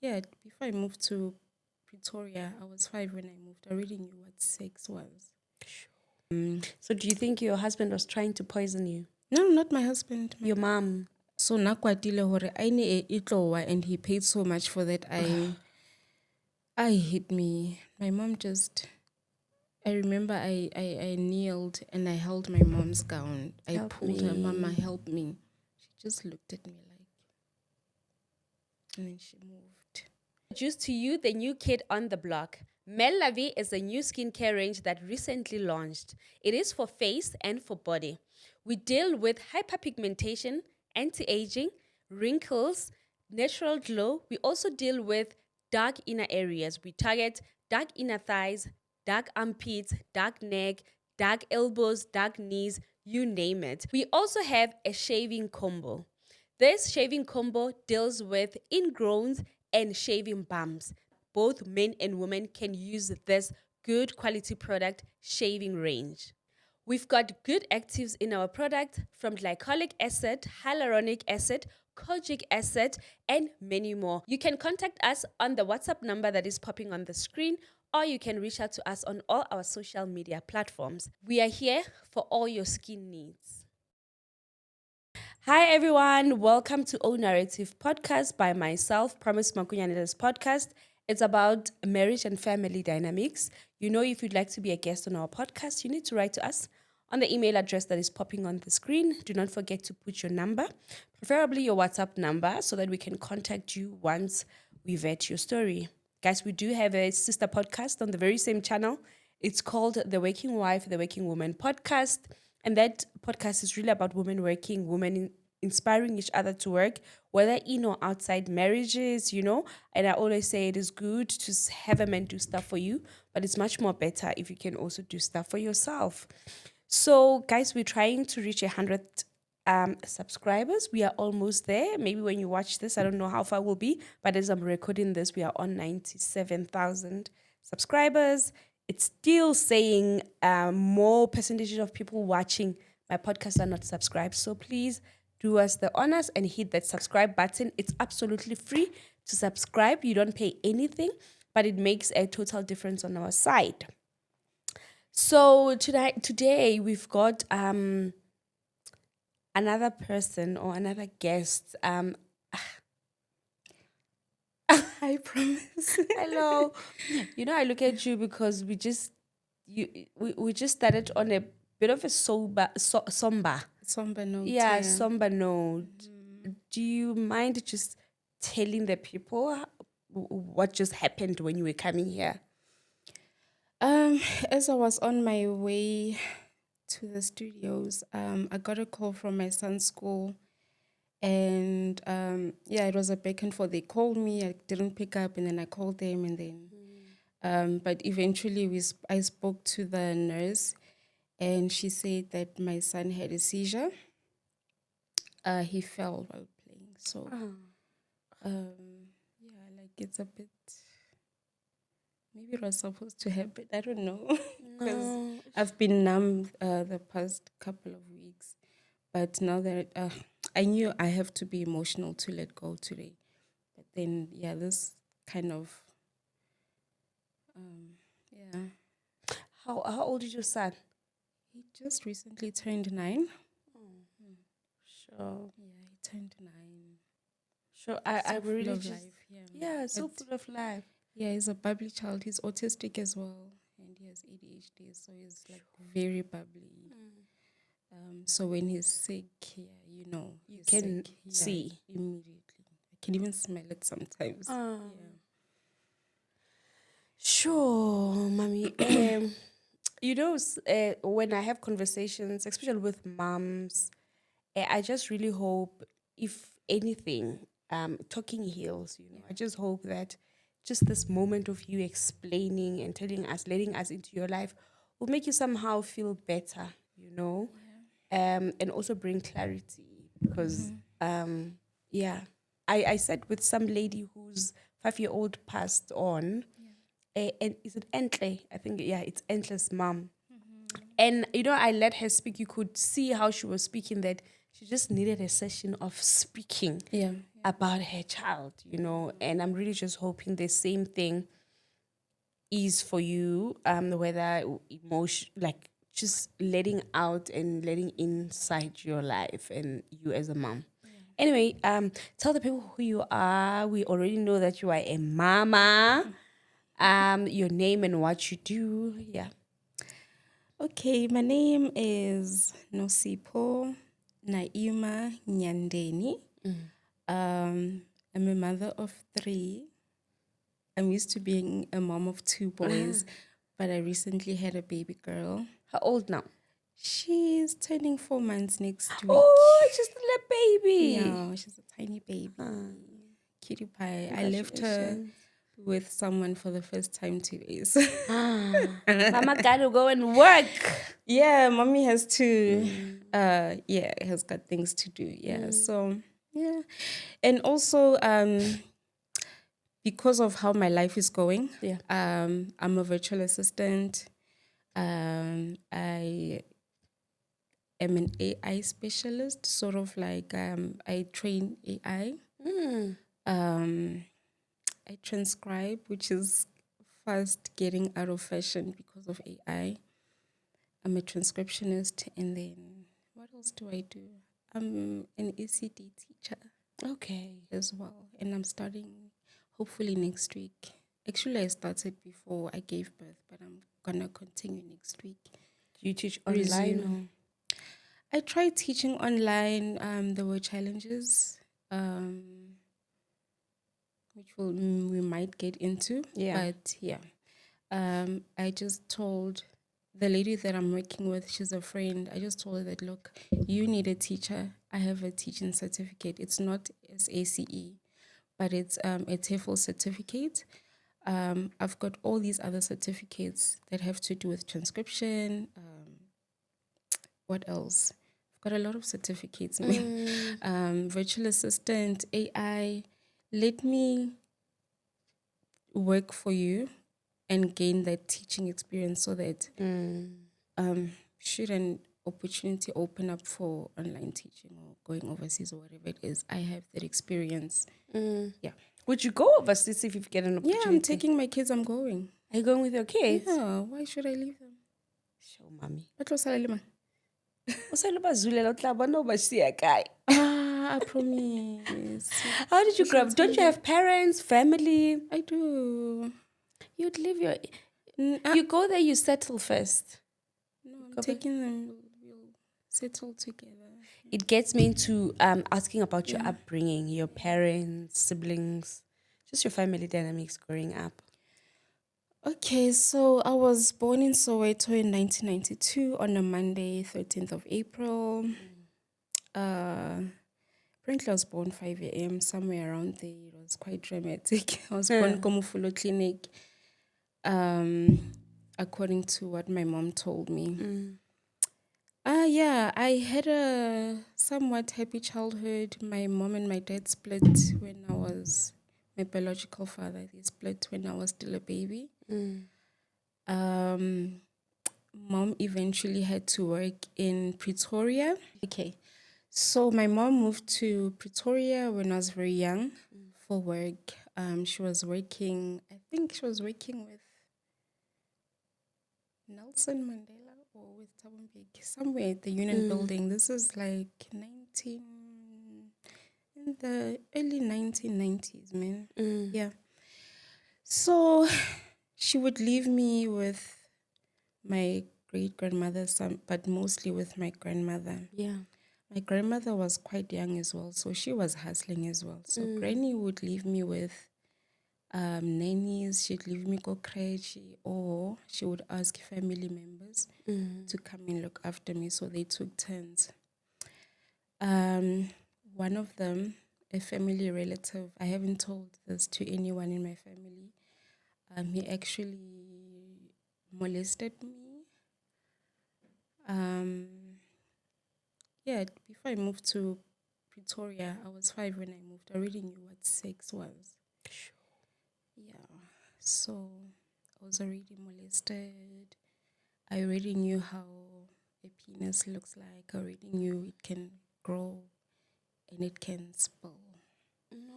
Yeah, before I moved to Pretoria, I was 5 when I moved. I already knew what sex was. So do you think your husband was trying to poison you? No, not my husband. Your mom? So nakwatile hore I ne itlowa, and he paid so much for that. I hit me. My mom just. I remember I kneeled and I held my mom's gown. I Help pulled her, Mama, me. help me. She just looked at me like, and then she moved. Introduce to you the new kid on the block. Mel Lavi is a new skincare range that recently launched. It is for face and for body. We deal with hyperpigmentation, anti-aging, wrinkles, natural glow. We also deal with dark inner areas. We target dark inner thighs, dark armpits, dark neck, dark elbows, dark knees, you name it. We also have a shaving combo. This shaving combo deals with ingrowns and shaving bumps. Both men and women can use this good quality product shaving range. We've got good actives in our product from glycolic acid, hyaluronic acid, kojic acid, and many more. You can contact us on the WhatsApp number that is popping on the screen, or you can reach out to us on all our social media platforms. We are here for all your skin needs. Hi everyone, welcome to O Narrative Podcast by myself, Promise Makunyaneda's podcast. It's about marriage and family dynamics. You know, if you'd like to be a guest on our podcast, you need to write to us on the email address that is popping on the screen. Do not forget to put your number, preferably your WhatsApp number, so that we can contact you once we vet your story. Guys, we do have a sister podcast on the very same channel. It's called The Working Wife, The Working Woman podcast. And that podcast is really about women working, women inspiring each other to work, whether in or outside marriages, you know. And I always say it is good to have a man do stuff for you, but it's much more better if you can also do stuff for yourself. So, guys, we're trying to reach 100 subscribers. We are almost there. Maybe when you watch this, I don't know how far we'll be, but as I'm recording this, we are on 97,000 subscribers. It's still saying more percentage of people watching my podcast are not subscribed. So please do us the honors and hit that subscribe button. It's absolutely free to subscribe. You don't pay anything, but it makes a total difference on our side. So today we've got another person or another guest. I promise. Hello. You know, I look at you because we just started on a bit of a somber. Somber note. Yeah, somber note. Do you mind just telling the people what just happened when you were coming here? As I was on my way to the studios, I got a call from my son's school, and yeah, it was a back and forth. They called me, I didn't pick up, and then I called them, and then, but eventually I spoke to the nurse, and she said that my son had a seizure. He fell while playing, so yeah, like it's a bit. Maybe it was supposed to happen. I don't know. Because I've been numb the past couple of weeks. But now that I knew I have to be emotional to let go today. But then, yeah, this kind of, yeah. How old is your son? He just recently turned 9. Sure. Yeah, he turned 9. Sure. So I'm full really of just life, yeah. yeah, so But full of life. yeah, he's a bubbly child. He's autistic as well. And he has ADHD, so he's like very bubbly. So when he's sick, yeah, you know, You he's can sick. Yeah, see. immediately. I can even smell it sometimes. Yeah. Sure, mommy. You know, when I have conversations, especially with moms, I just really hope, if anything, talking heals. You know, I just hope that just this moment of you explaining and telling us, letting us into your life, will make you somehow feel better. You know, and also bring clarity because, yeah, I sat with some lady whose 5-year-old passed on. And is it Entle? I think, yeah, it's Entle's mom. And, you know, I let her speak. You could see how she was speaking, that she just needed a session of speaking Yeah. about her child, and I'm really just hoping the same thing is for you, whether emotion, like just letting out and letting inside your life and you as a mom. Anyway, tell the people who you are. We already know that you are a mama. Your name and what you do. Yeah. Okay, my name is Nosipho Naima Nyandeni. I'm a mother of 3. I'm used to being a mom of 2 boys, but I recently had a baby girl. How old now? She's turning 4 months next week. Oh, just a little baby. Yeah, she's a tiny baby. Cutie pie. I left her Congratulations. with someone for the first time 2 days. Mama gotta go and work. Yeah, mommy has to, has got things to do. Yeah, so, yeah. And also, because of how my life is going, Yeah. I'm a virtual assistant. I am an AI specialist, sort of like I train AI. I transcribe, which is fast getting out of fashion because of AI. I'm a transcriptionist, and then what else do I do? I'm an ECD teacher Okay. as well, and I'm starting hopefully next week. Actually, I started before I gave birth, but I'm gonna continue next week. Do you teach Resume. online? I tried teaching online. There were challenges, which we might get into. Yeah. But yeah, I just told the lady that I'm working with, she's a friend. I just told her that, look, you need a teacher. I have a teaching certificate. It's not SACE, but it's a TEFL certificate. I've got all these other certificates that have to do with transcription. What else? I've got a lot of certificates. Virtual assistant, AI. Let me work for you and gain that teaching experience so that should an opportunity open up for online teaching or going overseas or whatever it is, I have that experience. Yeah. Would you go overseas if you get an opportunity? Yeah, I'm taking my kids, I'm going. Are you going with your kids? Yeah, why should I leave them? Show mommy. I promise. How did you grow up? Don't you have parents, family? I do. You'd leave your... You go there, you settle first. No, I'm taking them. We'll settle together. It gets me into asking about your upbringing, your parents, siblings, just your family dynamics growing up. Okay, so I was born in Soweto in 1992 on a Monday, 13th of April. Apparently, I was born 5 a.m., somewhere around there. It was quite dramatic. I was born Komufulo Clinic, according to what my mom told me. Yeah, I had a somewhat happy childhood. My mom and my dad split when I was, my biological father, they split when I was still a baby. Mom eventually had to work in Pretoria. Okay, so my mom moved to Pretoria when I was very young for work. She was working, I think she was working with Nelson Mandela or with Thabo Mbeki, somewhere at the Union Building. This is like in the early 1990s, man. Yeah. So she would leave me with my great grandmother, but mostly with my grandmother. Yeah. My grandmother was quite young as well, so she was hustling as well. So Granny would leave me with nannies. She'd leave me go crèche, or she would ask family members to come and look after me. So they took turns. One of them, a family relative, I haven't told this to anyone in my family. He actually molested me. Yeah, before I moved to Pretoria, I was 5 when I moved. I already knew what sex was. Yeah, so I was already molested. I already knew how a penis looks like. I already knew it can grow then it can spill.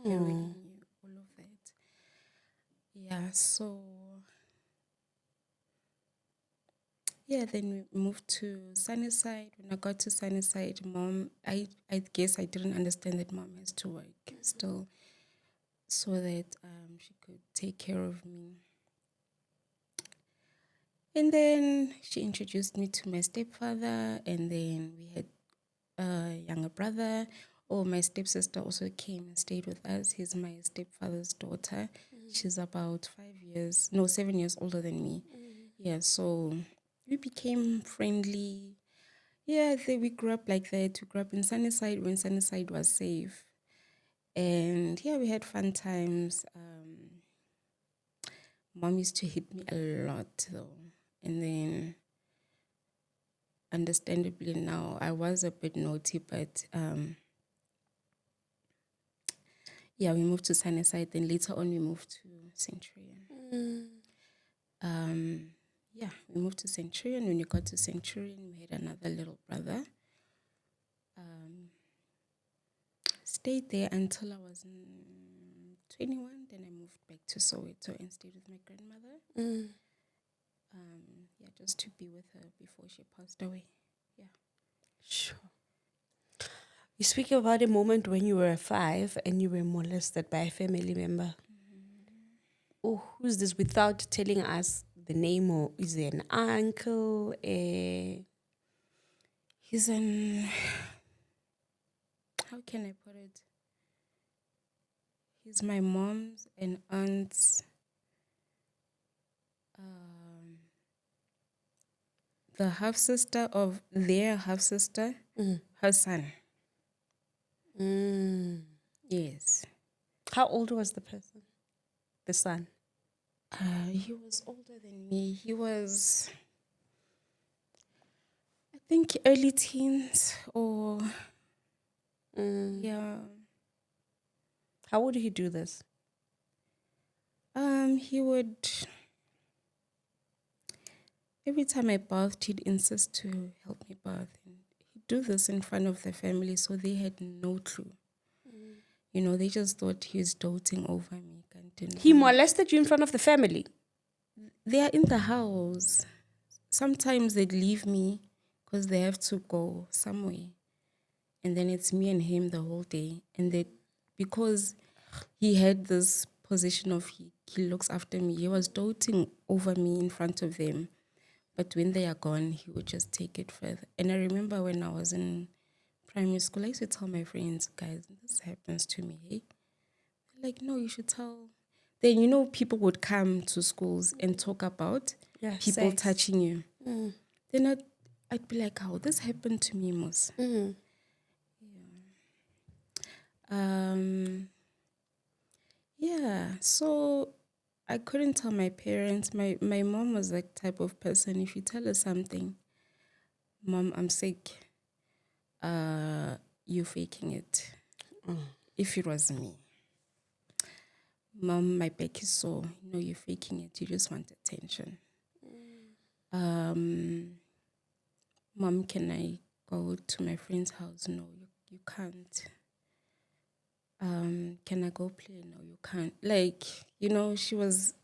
Heroin, all of that. Yeah, so yeah, then we moved to Sunnyside. When I got to Sunnyside, mom, I guess I didn't understand that mom has to work still so that she could take care of me. And then she introduced me to my stepfather, and then we had a younger brother. Oh, my stepsister also came and stayed with us. He's my stepfather's daughter. She's about 7 years older than me. Yeah, so we became friendly. Yeah, we grew up like that. We grew up in Sunnyside when Sunnyside was safe. And yeah, we had fun times. Mom used to hit me a lot though. And then understandably now I was a bit naughty, but yeah, we moved to Sunnyside. Then later on we moved to Centurion. Yeah, we moved to Centurion. When we got to Centurion, we had another little brother. Stayed there until I was 21. Then I moved back to Soweto and stayed with my grandmother. Yeah, just to be with her before she passed away. Yeah. Sure. You speak about a moment when you were 5 and you were molested by a family member. Oh, who's this? Without telling us the name, or is it an uncle? He's an, how can I put it? He's my mom's and aunt's, the half sister of their half sister, her son. Yes. How old was the person? The son? He was older than me. He was, I think, early teens or, yeah. How would he do this? He would, every time I bathed, he'd insist to help me bath. And he'd do this in front of the family, so they had no clue. You know, they just thought he was doting over me. He molested you in front of the family? They are in the house. Sometimes they'd leave me because they have to go somewhere. And then it's me and him the whole day. And they, because he had this position of he looks after me, he was doting over me in front of them. But when they are gone, he would just take it further. And I remember when I was in primary school, I used to tell my friends, guys, this happens to me, hey? They're like, no, you should tell. Then, you know, people would come to schools and talk about people sex. touching you. Then I'd be like, oh, this happened to me, Mos. Yeah, so I couldn't tell my parents. My mom was that type of person. If you tell her something, Mom, I'm sick, you're faking it. If it was me, Mom, my back is sore. No, you're faking it. You just want attention. Mom, can I go to my friend's house? No, you can't. Can I go play? No, you can't. Like, you know, she was,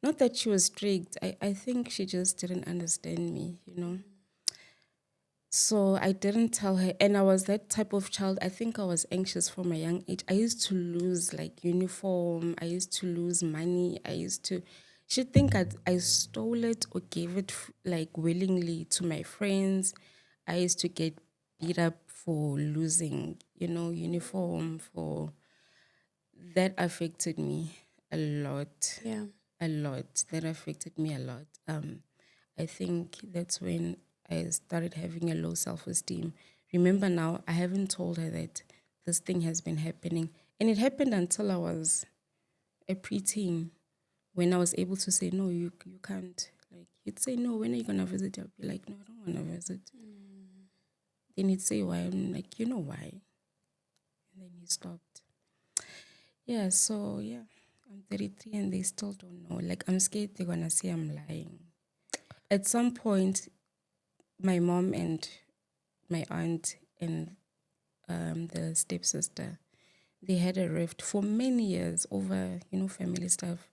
not that she was strict. I think she just didn't understand me, you know. So I didn't tell her. And I was that type of child. I think I was anxious from a young age. I used to lose like uniform. I used to lose money. She'd think I stole it or gave it like willingly to my friends. I used to get beat up for losing, you know, uniform. That affected me a lot. Yeah. A lot. That affected me a lot. I think that's when I started having a low self-esteem. Remember now, I haven't told her that this thing has been happening. And it happened until I was a preteen, when I was able to say, no, you can't. Like, he'd say, no, when are you going to visit? I'll be like, no, I don't want to visit. Then he'd say, why? I'm like, you know why? And then he stopped. Yeah, so, yeah, I'm 33 and they still don't know. Like, I'm scared they're going to say I'm lying. At some point, my mom and my aunt and the stepsister. They had a rift for many years over, family stuff.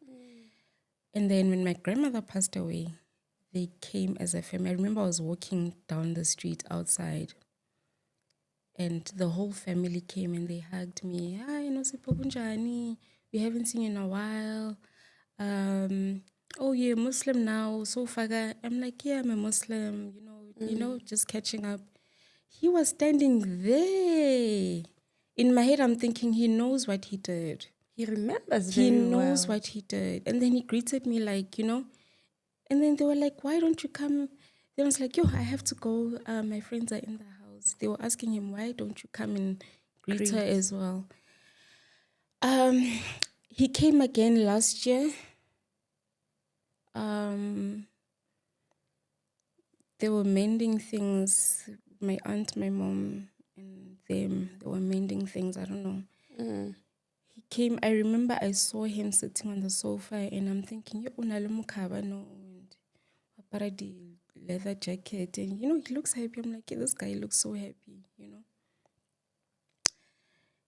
And then when my grandmother passed away, they came as a family. I remember I was walking down the street outside, and the whole family came and they hugged me. Hi, Nosipho kunjani? We haven't seen you in a while. Oh, you're Muslim now. So faga. I'm like, yeah, I'm a Muslim. Just catching up. He was standing there. In my head, I'm thinking he knows what he did. He remembers He very knows well. what he did. And then he greeted me like, and then they were like, why don't you come? Then I was like, yo, I have to go. My friends are in the house. They were asking him, why don't you come and greet her as well? He came again last year. They were mending things. My aunt, my mom, and them, they were mending things. I don't know. He came. I remember I saw him sitting on the sofa, and I'm thinking, yo, unalumukaba no, and aparadi leather jacket, and he looks happy. I'm like, yeah, this guy looks so happy,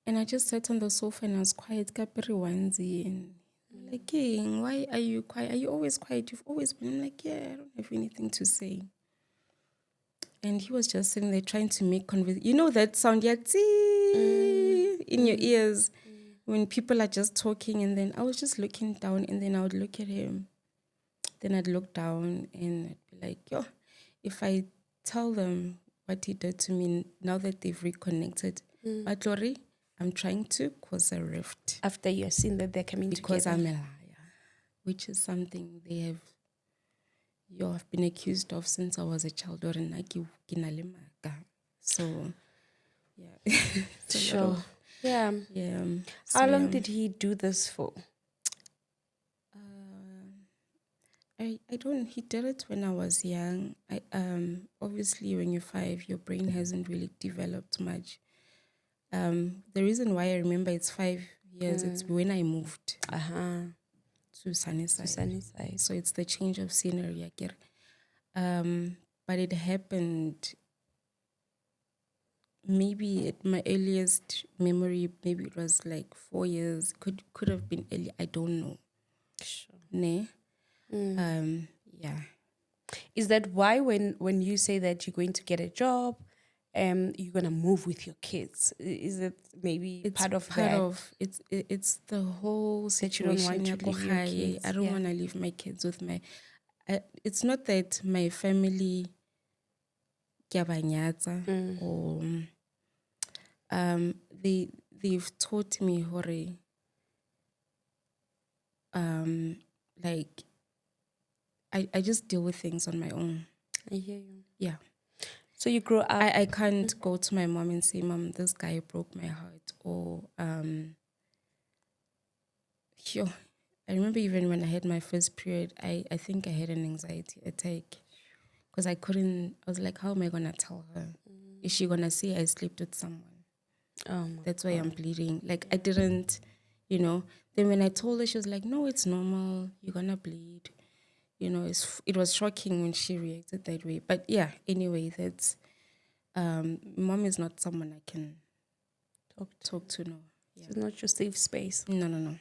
And I just sat on the sofa and I was quiet, kapiri onesie, and I'm like, hey, why are you quiet? Are you always quiet? You've always been. I'm like, yeah, I don't have anything to say. And he was just sitting there trying to make conversation. You know that sound, yeah, in your ears when people are just talking. And then I was just looking down, and then I would look at him. Then I'd look down and I'd be like, yo, if I tell them what he did to me now that they've reconnected, but Lori, I'm trying to cause a rift. After you've seen that they're coming because together. I'm a liar, which is something I've been accused of since I was a child. So, yeah. Sure. Yeah. Yeah. How long did he do this for? I don't. He did it when I was young. Obviously, when you're 5, your brain hasn't really developed much. The reason why I remember it's 5 years, it's when I moved to Sunnyside. So it's the change of scenery, I get. But it happened maybe at my earliest memory, maybe it was like 4 years. Could have been early. I don't know. Sure. Ne? Yeah. Is that why when you say that you're going to get a job, you're gonna move with your kids? Is it maybe It's part of that? It's the whole That you don't situation. want to leave your kids, I don't yeah. want to leave my kids with my. It's not that my family kiabanyatsa or they've taught me hore like I just deal with things on my own. I hear you. Yeah. So you grow up. I can't go to my mom and say, Mom, this guy broke my heart. Or I remember even when I had my first period, I think I had an anxiety attack because I was like, how am I gonna tell her? Is she gonna say I slept with someone? That's why I'm bleeding. Like I didn't, Then when I told her, she was like, no, it's normal. You're gonna bleed. It was shocking when she reacted that way. But yeah, anyway, that's mom is not someone I can talk to. No, yeah. It's not your safe space. No.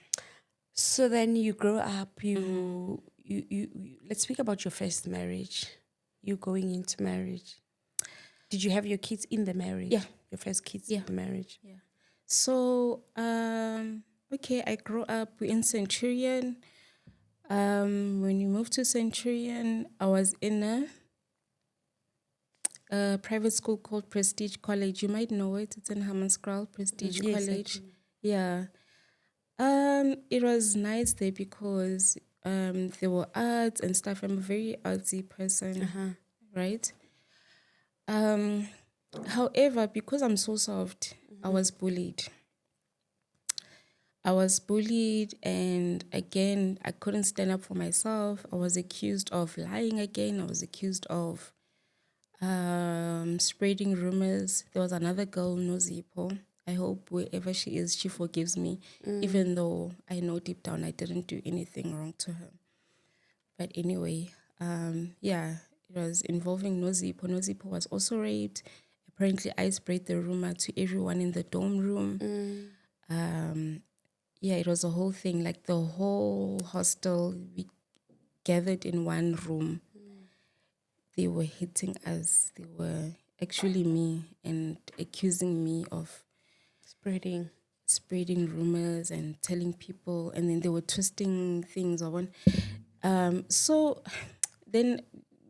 So then you grow up. You let's speak about your first marriage. You going into marriage. Did you have your kids in the marriage? Yeah. Your first kids in the marriage. Yeah. So okay, I grew up in Centurion. When we moved to Centurion, I was in a private school called Prestige College. You might know it. It's in Hammanskraal, Prestige College. Yeah. It was nice there because there were arts and stuff. I'm a very artsy person, right? However, because I'm so soft, I was bullied. And again, I couldn't stand up for myself. I was accused of lying again. I was accused of spreading rumors. There was another girl, Nosipho. I hope wherever she is, she forgives me, even though I know deep down I didn't do anything wrong to her. But anyway, it was involving Nosipho. Nosipho was also raped. A Apparently, I spread the rumor to everyone in the dorm room. Yeah, it was a whole thing. Like the whole hostel, we gathered in one room. They were hitting us. They were actually me and accusing me of spreading rumors and telling people, and then they were twisting things. So then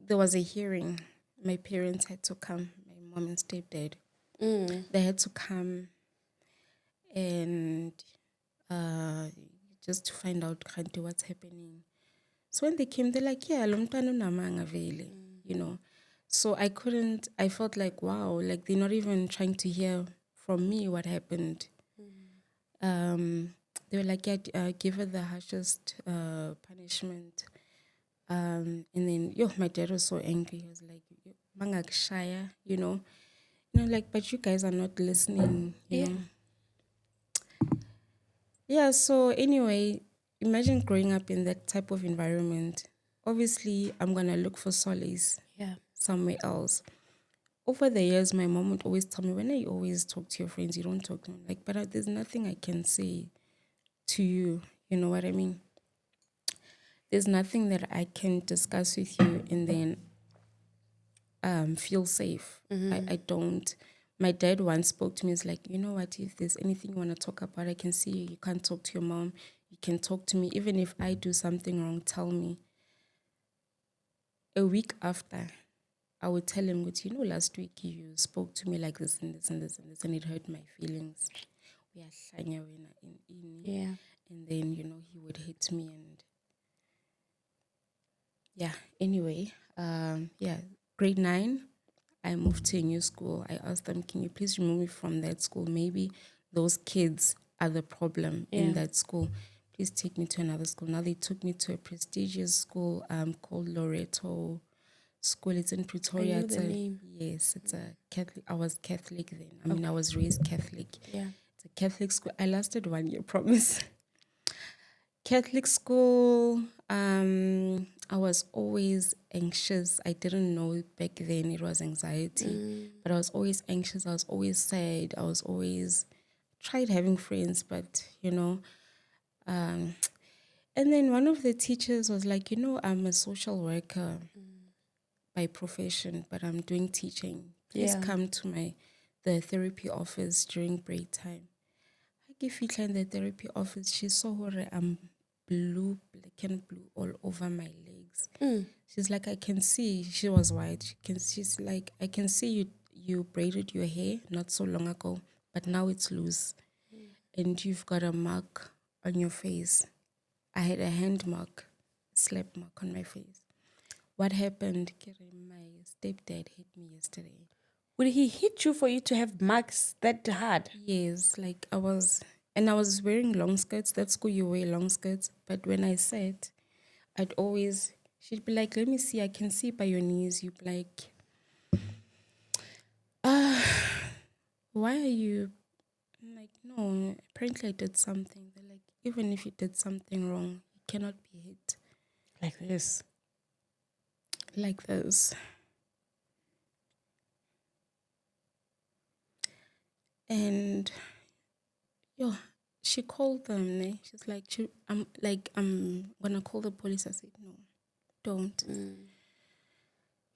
there was a hearing. My parents had to come. My mom and stepdad. They had to come and just to find out kind of what's happening. So when they came, they're like, yeah, lomntwana unamanga vele, you know. So I felt like, wow, like they're not even trying to hear from me what happened. They were like, yeah, give her the harshest punishment. And then, my dad was so angry. He was like, mangak shaya, like, but you guys are not listening, you know. Yeah, so anyway, imagine growing up in that type of environment. Obviously, I'm going to look for solace somewhere else. Over the years, my mom would always tell me, when I always talk to your friends, you don't talk to them. Like, but there's nothing I can say to you. You know what I mean? There's nothing that I can discuss with you and then feel safe. I don't. My dad once spoke to me. He's like, you know what? If there's anything you want to talk about, I can see you. You can't talk to your mom. You can talk to me. Even if I do something wrong, tell me. A week after, I would tell him, last week you spoke to me like this and this and this and this, and it hurt my feelings. We are shanya in. Yeah. And then, he would hit me and yeah. Anyway, grade 9, I moved to a new school. I asked them, can you please remove me from that school? Maybe those kids are the problem in that school. Please take me to another school. Now they took me to a prestigious school called Marital School. It's in Pretoria. I know the name. Yes, it's a Catholic. I was Catholic then. I was raised Catholic. Yeah. It's a Catholic school. I lasted 1 year, promise. Catholic school. I was always anxious. I didn't know back then it was anxiety, but I was always anxious. I was always sad. I was always tried having friends, but and then one of the teachers was like, I'm a social worker by profession, but I'm doing teaching. Please come to the therapy office during break time. I give you in the therapy office. She saw her black and blue all over my legs. She's like, I can see. She was white. She's like, I can see you braided your hair not so long ago, but now it's loose, and you've got a mark on your face. I had a hand mark, slap mark on my face. What happened? My stepdad hit me yesterday. Would he hit you for you to have marks that hard? Yes, like I was wearing long skirts. That school you wear long skirts. But when I sat, she'd be like, let me see, I can see by your knees. You'd be like, why are you? I'm like, no, apparently I did something. They're like, even if you did something wrong, you cannot be hit. Like this. Like this. And she called them. She's like, I'm gonna call the police. I said, no, don't.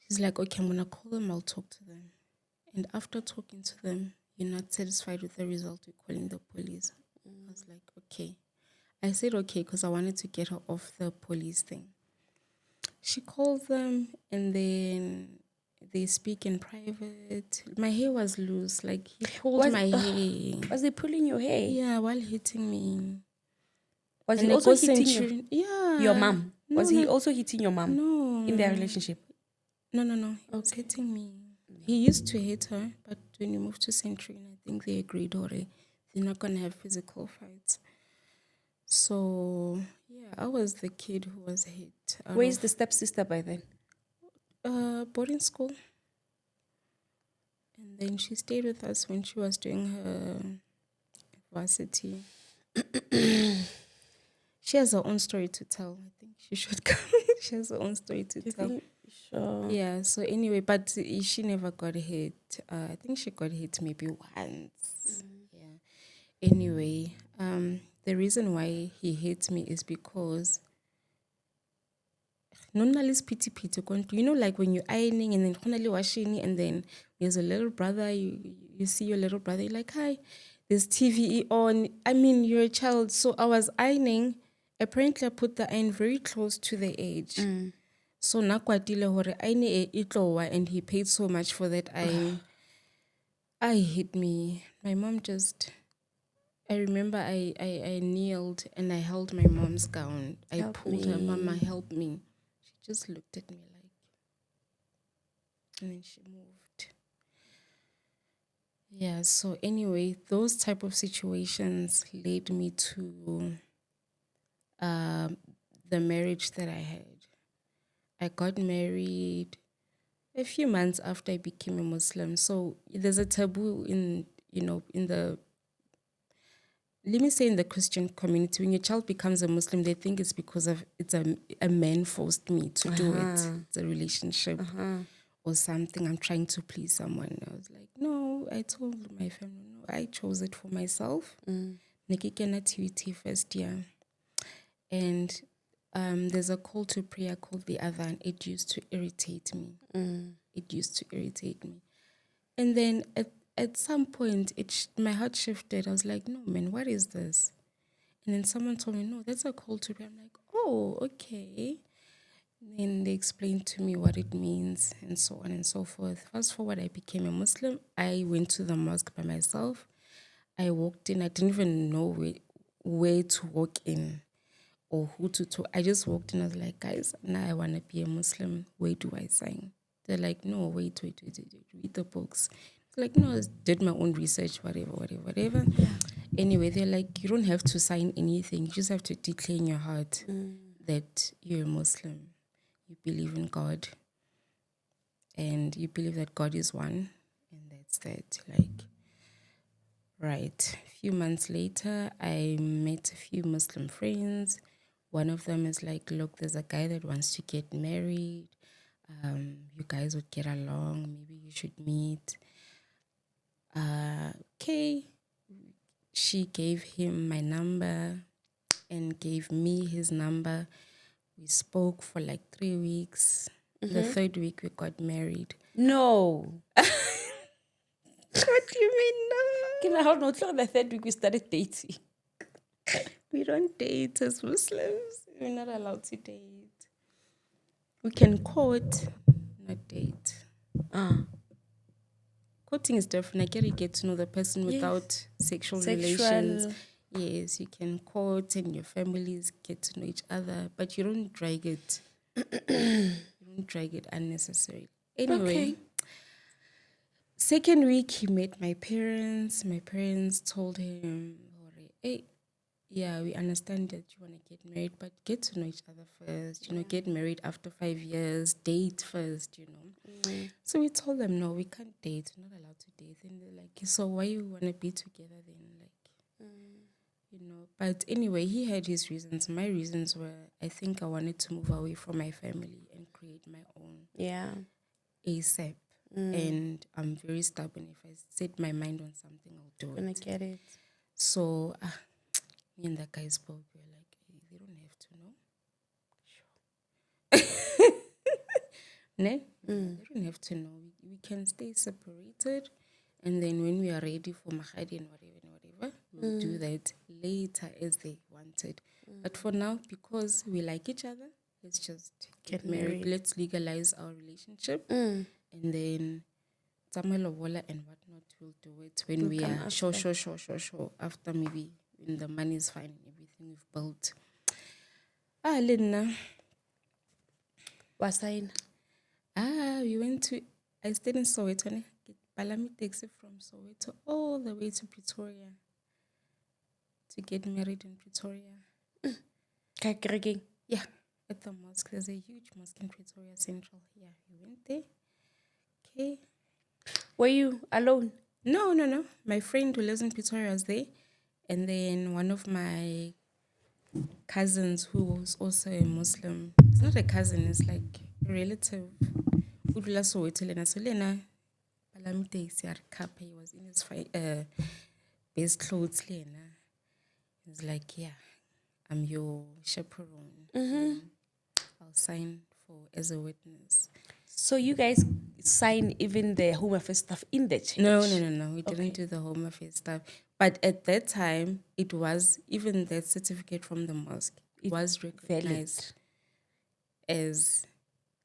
She's like, okay, I'm gonna call them. I'll talk to them. And after talking to them, you're not satisfied with the result. You're calling the police. I was like, okay. I said okay because I wanted to get her off the police thing. She called them and then they speak in private. My hair was loose. Like he pulled my hair. Was he pulling your hair? Yeah, while hitting me. Was and he also hitting your mom? No, was he also hitting your mom? No. In their relationship? No. He was hitting me. He used to hit her, but when we moved to Century, I think they agreed already. They're not going to have physical fights. So, yeah, I was the kid who was hit. Where's the stepsister by then? Boarding school. And then she stayed with us when she was doing her varsity. She has her own story to tell. I think she should come. She has her own story to tell. Think Sure. Yeah, so anyway, but she never got hit. I think she got hit maybe once. Yeah. Anyway, the reason why he hates me is because non pity pity. You know, like when you're ironing and then finally washing and then there's a little brother, you see your little brother, you're like, hi, there's TV on. I mean, you're a child. So I was ironing. Apparently, I put the iron very close to the edge. So nakwatile hore aine e itlowa, and he paid so much for that iron. I hit me. My mom just I remember I kneeled and I held my mom's gown. I Help pulled her, Mama, me. help me. She just looked at me like, and then she moved. Yeah, so anyway, those type of situations led me to um, the marriage that I had. I got married a few months after I became a Muslim. So there's a taboo in, in the, let me say in the Christian community, when your child becomes a Muslim, they think it's because of, it's a man forced me to do it. It's a relationship or something. I'm trying to please someone. I was like, no, I told my family, no, I chose it for myself. Nikikena TUT first year. And there's a call to prayer called the Adhan. It used to irritate me. It used to irritate me. And then at some point, my heart shifted. I was like, no, man, what is this? And then someone told me, no, that's a call to prayer. I'm like, oh, okay. Then they explained to me what it means and so on and so forth. Fast forward, I became a Muslim. I went to the mosque by myself. I walked in. I didn't even know where to walk in or who to talk. I just walked in. I was like, guys, now I want to be a Muslim. Where do I sign? They're like, no, wait, read the books. Like, no, I did my own research, whatever. Yeah. Anyway, they're like, you don't have to sign anything. You just have to declare in your heart that you're a Muslim. You believe in God. And you believe that God is one. And that's that. Like, right. A few months later, I met a few Muslim friends. One of them is like, look, there's a guy that wants to get married. You guys would get along. Maybe you should meet. Okay. She gave him my number and gave me his number. We spoke for like 3 weeks. The third week, we got married. No. What do you mean, no? How not the third week we started dating? We don't date as Muslims. We're not allowed to date. We can court, not date. Courting is different. I get to know the person without sexual relations. Yes, you can court and your families get to know each other, but you don't drag it. You don't drag it unnecessarily. Anyway, second week he met my parents. My parents told him, hey, yeah, we understand that you want to get married, but get to know each other first. Get married after 5 years, date first, So we told them, no, we can't date. We're not allowed to date. And they're like, so why you want to be together then? Like, But anyway, he had his reasons. My reasons were, I think I wanted to move away from my family and create my own. Yeah. ASAP. And I'm very stubborn. If I set my mind on something, I'll do it. I get it. So me and that guy spoke. We were like, hey, they don't have to know. Sure. Ne? They don't have to know. We can stay separated. And then when we are ready for Mahadi and whatever, we'll do that later as they wanted. But for now, because we like each other, let's just get married. Let's legalize our relationship. And then Lobola and whatnot, we'll do it when we are sure. After maybe when the money is fine and everything we've built. Lena. Wasain. We went to, I stayed in Soweto. Get Palami taxi from Soweto all the way to Pretoria to get married in Pretoria. Yeah, at the mosque. There's a huge mosque in Pretoria Central. Yeah, we went there. Okay. Were you alone? No. My friend who lives in Pretoria was there. And then one of my cousins who was also a Muslim. It's not a cousin, it's like relative. Udula Soweto lena. So lena, palami taxi at Kappa. He was in his best clothes lena. He's like, yeah, I'm your chaperone. You know, I'll sign for as a witness. So you guys sign even the Home Affairs stuff in the church? No. We didn't do the Home Affairs stuff. But at that time, it was, even that certificate from the mosque, it was recognized as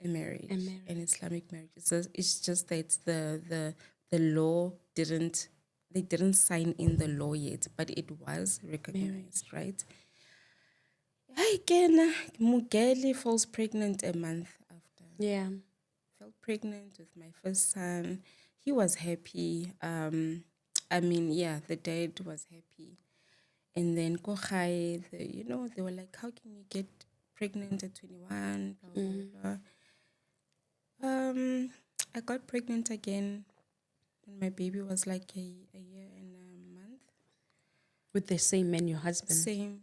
a marriage, an Islamic marriage. It's just that the law they didn't sign in the law yet, but it was recognized, right? Again, Mugeli falls pregnant a month after. Yeah. Fell pregnant with my first son. He was happy. I mean, yeah, the dad was happy. And then Kochai, they were like, how can you get pregnant at 21? Blah, blah, blah. I got pregnant again when my baby was like a year and a month. With the same man, your husband? Same.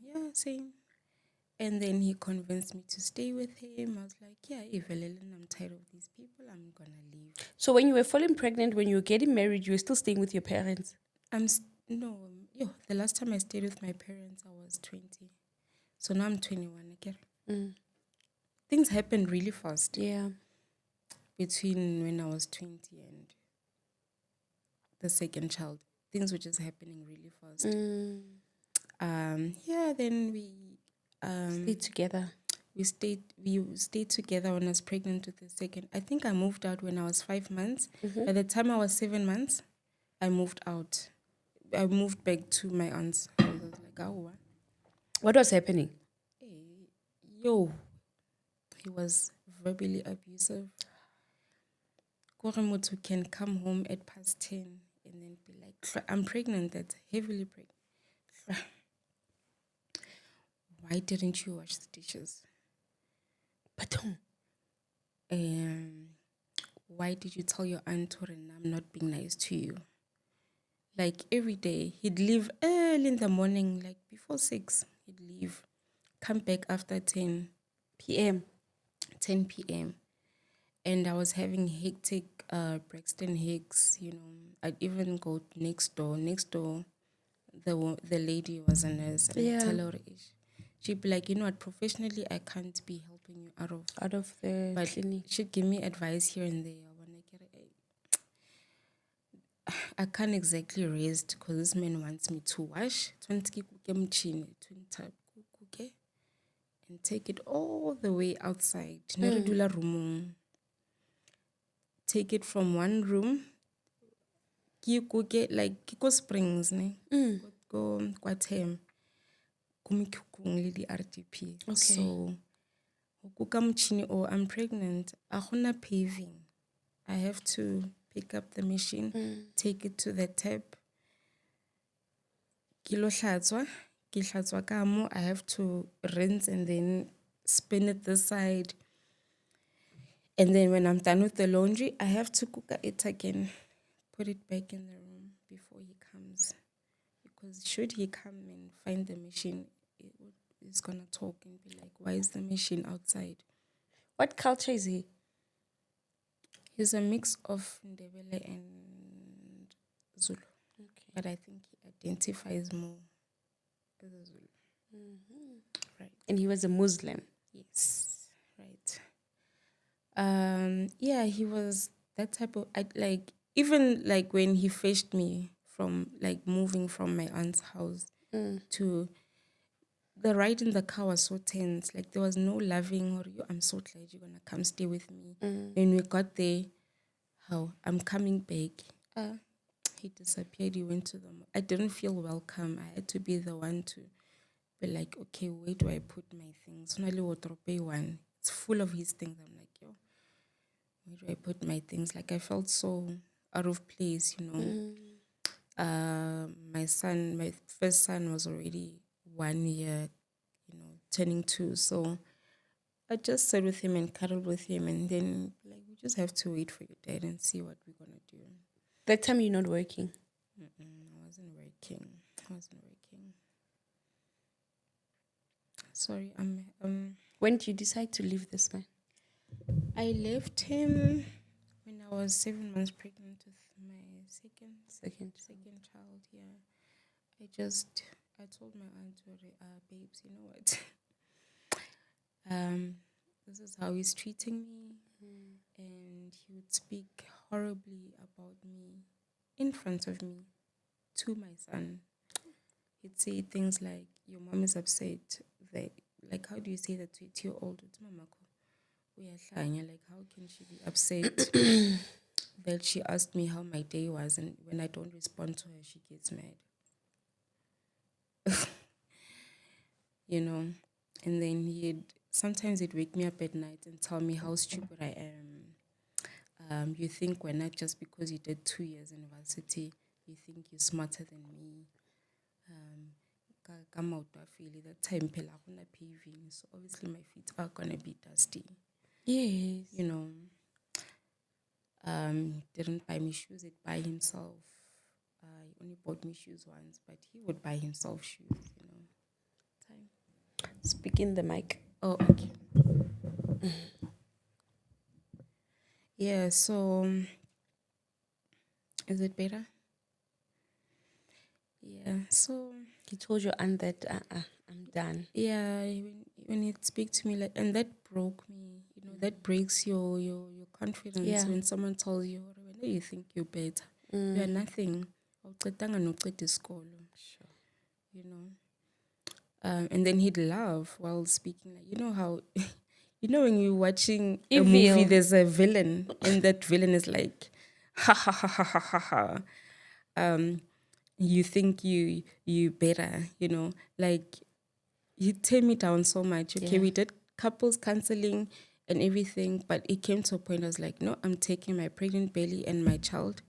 And then he convinced me to stay with him. I was like, yeah, Evelyn, I'm tired of these people. I'm going to leave. So when you were falling pregnant, when you were getting married, you were still staying with your parents? The last time I stayed with my parents, I was 20. So now I'm 21 again. Things happened really fast. Yeah. Between when I was 20 and the second child. Things were just happening really fast. Then we stayed together. We stayed together when I was pregnant with the second. I think I moved out when I was 5 months. By the time I was 7 months, I moved out. I moved back to my aunt's house. I was like, oh, what was happening? He was verbally abusive. Koremoto can come home at past 10 and then be like, I'm pregnant, that's heavily pregnant. Why didn't you wash the dishes? But why did you tell your aunt Torin I'm not being nice to you? Like every day, he'd leave early in the morning, like before 6, he'd leave, come back after 10 p.m. And I was having hectic Braxton Hicks, I'd even go next door. The lady was a nurse. And tell her, she'd be like, you know what, professionally, I can't be helping you out of the clinic. She'd give me advice here and there. I can't exactly rest because this man wants me to wash. And take it all the way outside. Take it from one room. Kiko Springs, go Kwatem. RDP. Okay. So, I'm pregnant. Ahuna paving. I have to pick up the machine, take it to the tap. I have to rinse and then spin it this side. And then when I'm done with the laundry, I have to cook it again, put it back in the room before he comes. Because should he come and find the machine, he's going to talk and be like, why is the machine outside? What culture is he? He's a mix of Ndebele and Zulu. Okay. But I think he identifies more as a Zulu. Right. And he was a Muslim? Yes. Right. He was that type of, even like when he fetched me from like moving from my aunt's house to the ride in the car was so tense. Like there was no loving or I'm so glad you're gonna come stay with me. When we got there, I'm coming back. He disappeared. He went to the mall. I didn't feel welcome. I had to be the one to be like, okay, where do I put my things? One. It's full of his things. I'm like, where do I put my things? Like I felt so out of place, My first son was already 1 year, turning 2. So I just sat with him and cuddled with him, and then we just have to wait for your dad and see what we're gonna do. That time you're not working? I wasn't working. Sorry, When did you decide to leave this man? I left him when I was 7 months pregnant with my second child. Yeah, I told my aunt, babes, you know what? um, this is how he's treating me, and he would speak horribly about me in front of me to my son. He'd say things like, "Your mom is upset." Like, how do you say that to a 2-year-old? It's mamako. Like, how can she be upset that she asked me how my day was, and when I don't respond to her, she gets mad. You know, and then sometimes he'd wake me up at night and tell me how stupid I am. You think we're not just because you did 2 years university, you think you're smarter than me. That time paving, so obviously my feet are gonna be dusty. Yes. You know, didn't buy me shoes, he'd buy himself. He only bought me shoes once, but he would buy himself shoes, you know. Time. Speak in the mic. Oh, okay. Yeah, so is it better? Yeah, so He told your aunt that I'm done. yeah, when he speak to me like, and that broke me, you know, that breaks your confidence. Yeah. When someone tells you, "Wena, you think you're better, you are nothing." Sure. You know. And then he'd laugh while speaking. Like, you know how, you know, when you're watching a movie, Evil. there's a villain, and that villain is like, ha ha ha ha ha ha ha. You think you better, you know, like, he turned me down so much. Okay, Yeah. we did couples counseling and everything, but it came to a point I was like, no, I'm taking my pregnant belly and my child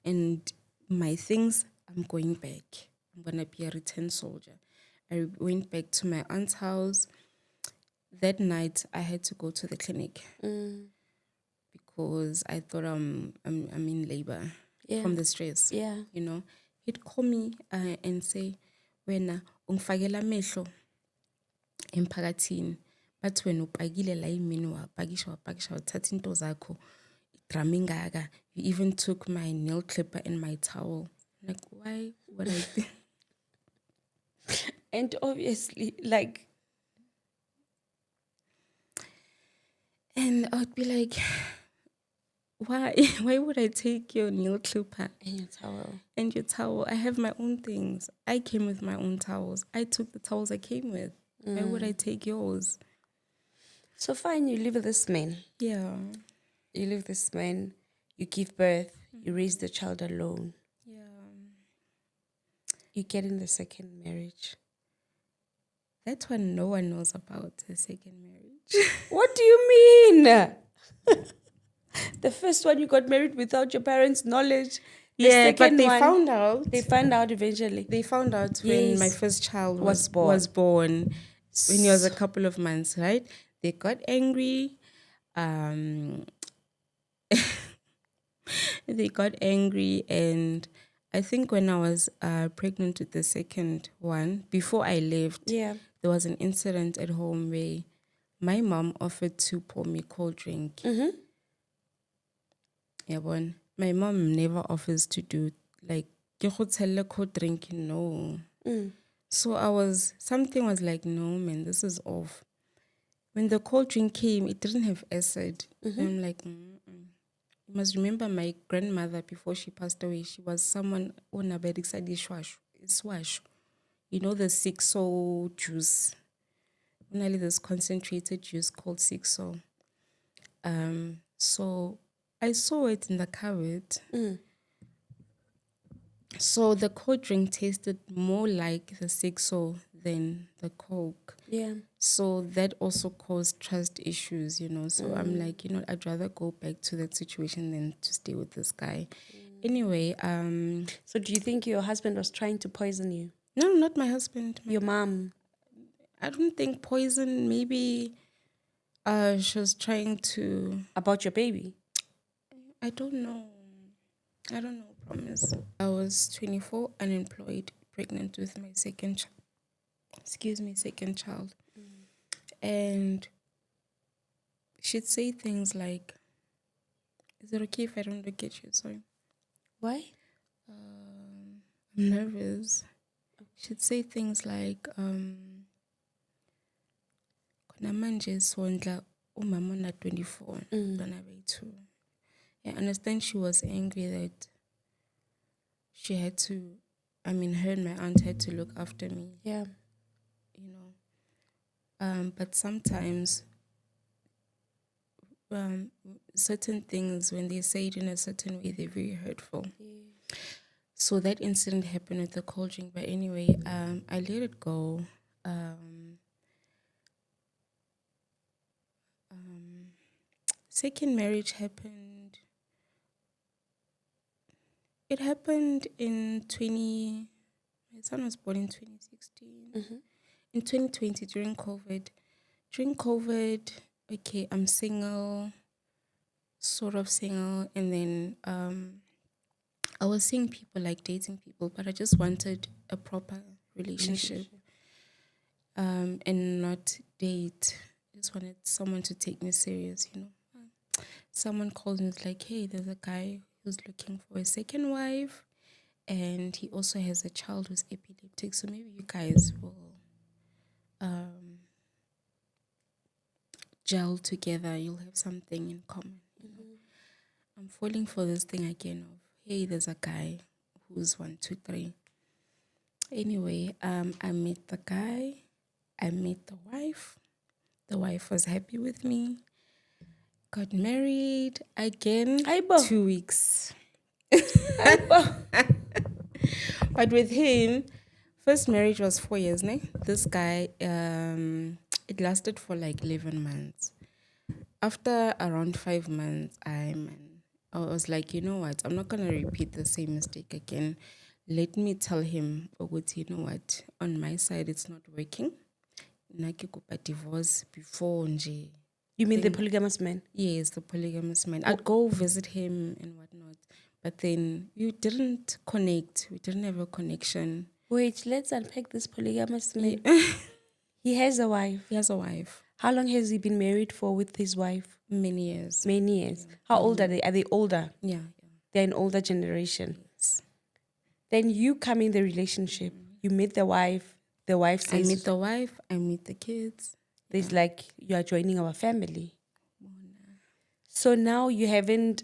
and my things. I'm going back. I'm gonna be a return soldier. I went back to my aunt's house. That night, I had to go to the clinic because I thought I'm in labor from the stress. Yeah. You know, he'd call me and say, "Wena ungifakela amehlo emphakathini, bathi wena upakile la imini wapakisha wathatha into zakho, idrama ingaka. You even took my nail clipper and my towel." Like, why would I do? And obviously, like, And I would be like, why? Why would I take your nail clipper and your towel. and your towel? I have my own things. I came with my own towels. I took the towels I came with. Why would I take yours? So fine, you live with this man. Yeah. You live with this man. You give birth. You raise the child alone. Yeah. You get in the second marriage. That's what no one knows about the second marriage. What do you mean? The first one you got married without your parents' knowledge. The Yeah, but second they one, found out. They found out eventually. They found out when my Yes. first child Was was born. When he was a So- couple of months, right? They got angry. They got angry, and I think when I was pregnant with the second one, before I left, Yeah. there was an incident at home where my mom offered to pour me cold drink. Yeah, but my mom never offers to do like ke go tshelle cold drink, no. So something was like, no man, this is off. When the cold drink came, it didn't have acid. And I'm like, you must remember my grandmother before she passed away. She was someone on a bed swash. You know the six-so juice. Only this concentrated juice called six-so. So I saw it in the cupboard. So the cold drink tasted more like the six-so than the Coke. Yeah. So that also caused trust issues, you know. So I'm like, you know, I'd rather go back to that situation than to stay with this guy. Anyway, So do you think your husband was trying to poison you? no, not my husband. Your mom? I don't think poison. Maybe she was trying to. About your baby? I don't know. Promise. I was 24, unemployed, pregnant with my second child. And she'd say things like, "Is it okay if I don't look at you?" Sorry. Why? I'm nervous. She'd say things like, "Khona manje sondla umama na 24, bantwana bethu." I understand she was angry that she had to, her and my aunt had to look after me, Yeah. you know. But sometimes certain things, when they say it in a certain way, they're very hurtful. Yeah. So that incident happened with the cold drink. But anyway, I let it go. Second marriage happened. It happened in my son was born in 2016. In 2020, during COVID. During COVID, okay, I'm single, sort of single. And then I was seeing people, like dating people, but I just wanted a proper relationship. And not date. I just wanted someone to take me serious, you know. Someone calls me, it's like, "Hey, there's a guy who's looking for a second wife, and he also has a child who's epileptic, so maybe you guys will gel together, you'll have something in common." You know? I'm falling for this thing again of, hey, there's a guy who's 1, 2, 3. Anyway, I met the guy, I met the wife. The wife was happy with me. Got married again. Aibo. 2 weeks. Aibo. But with him, first marriage was 4 years, ne? This guy, it lasted for like 11 months. After around 5 months, I was like, you know what? I'm not going to repeat the same mistake again. Let me tell him, you know what? On my side, it's not working. Nakikupa divorce before nje. You mean the polygamous man? Yes, the polygamous man. I'd go visit him and whatnot. But then we didn't connect. We didn't have a connection. Wait, let's unpack this polygamous man. He has a wife. He has a wife. How long has he been married for with his wife? Many years. Many years. Yeah. How old are they? Are they older? Yeah. They're an older generation. Yes. Then you come in the relationship. You meet the wife. The wife says... I meet the wife. I meet the kids. There's like, you are joining our family. So now you haven't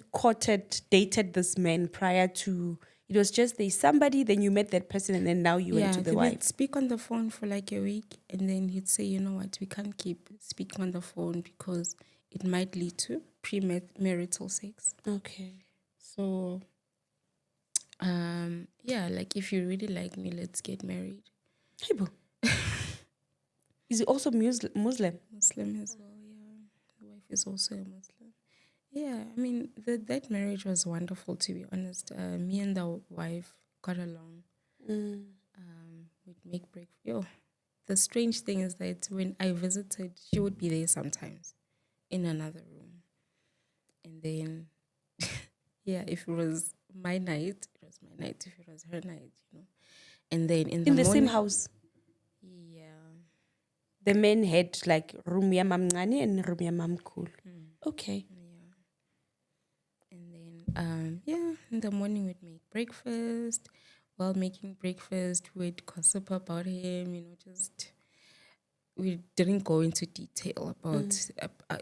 dated this man prior to... It was just there's somebody, then you met that person, and then now you went to the wife. We'd speak on the phone for like a week, and then he'd say, you know what, we can't keep speaking on the phone because it might lead to premarital sex. Okay. So, like if you really like me, let's get married. Hey, is he also Muslim? Muslim as well, yeah. The wife is also a Muslim. Yeah, I mean, that marriage was wonderful, to be honest. Me and the wife got along. We'd make breakfast. The strange thing is that when I visited, she would be there sometimes in another room. And then, if it was my night, it was my night. If it was her night, you know. And then in the morning, same house? Yeah. The men had like room ya mamncane and room ya mamkhulu. Okay. And then, in the morning we'd make breakfast. While making breakfast, we'd gossip about him, you know, just... We didn't go into detail about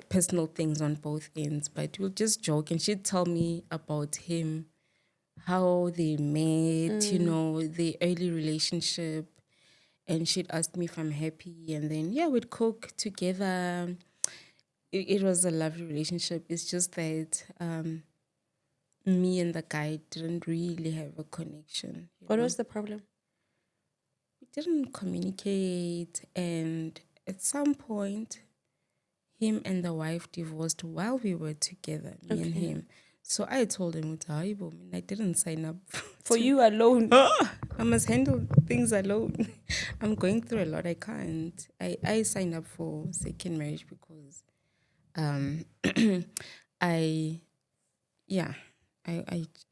personal things on both ends, but we'll just joke, and she'd tell me about him, how they met, you know, the early relationship, and she'd ask me if I'm happy, and then, we'd cook together. It was a lovely relationship. It's just that me and the guy didn't really have a connection. What was the problem? We didn't communicate, and at some point, him and the wife divorced while we were together, me and him. So I told him, I didn't sign up for you alone. I must handle things alone. I'm going through a lot. I can't. I signed up for second marriage because I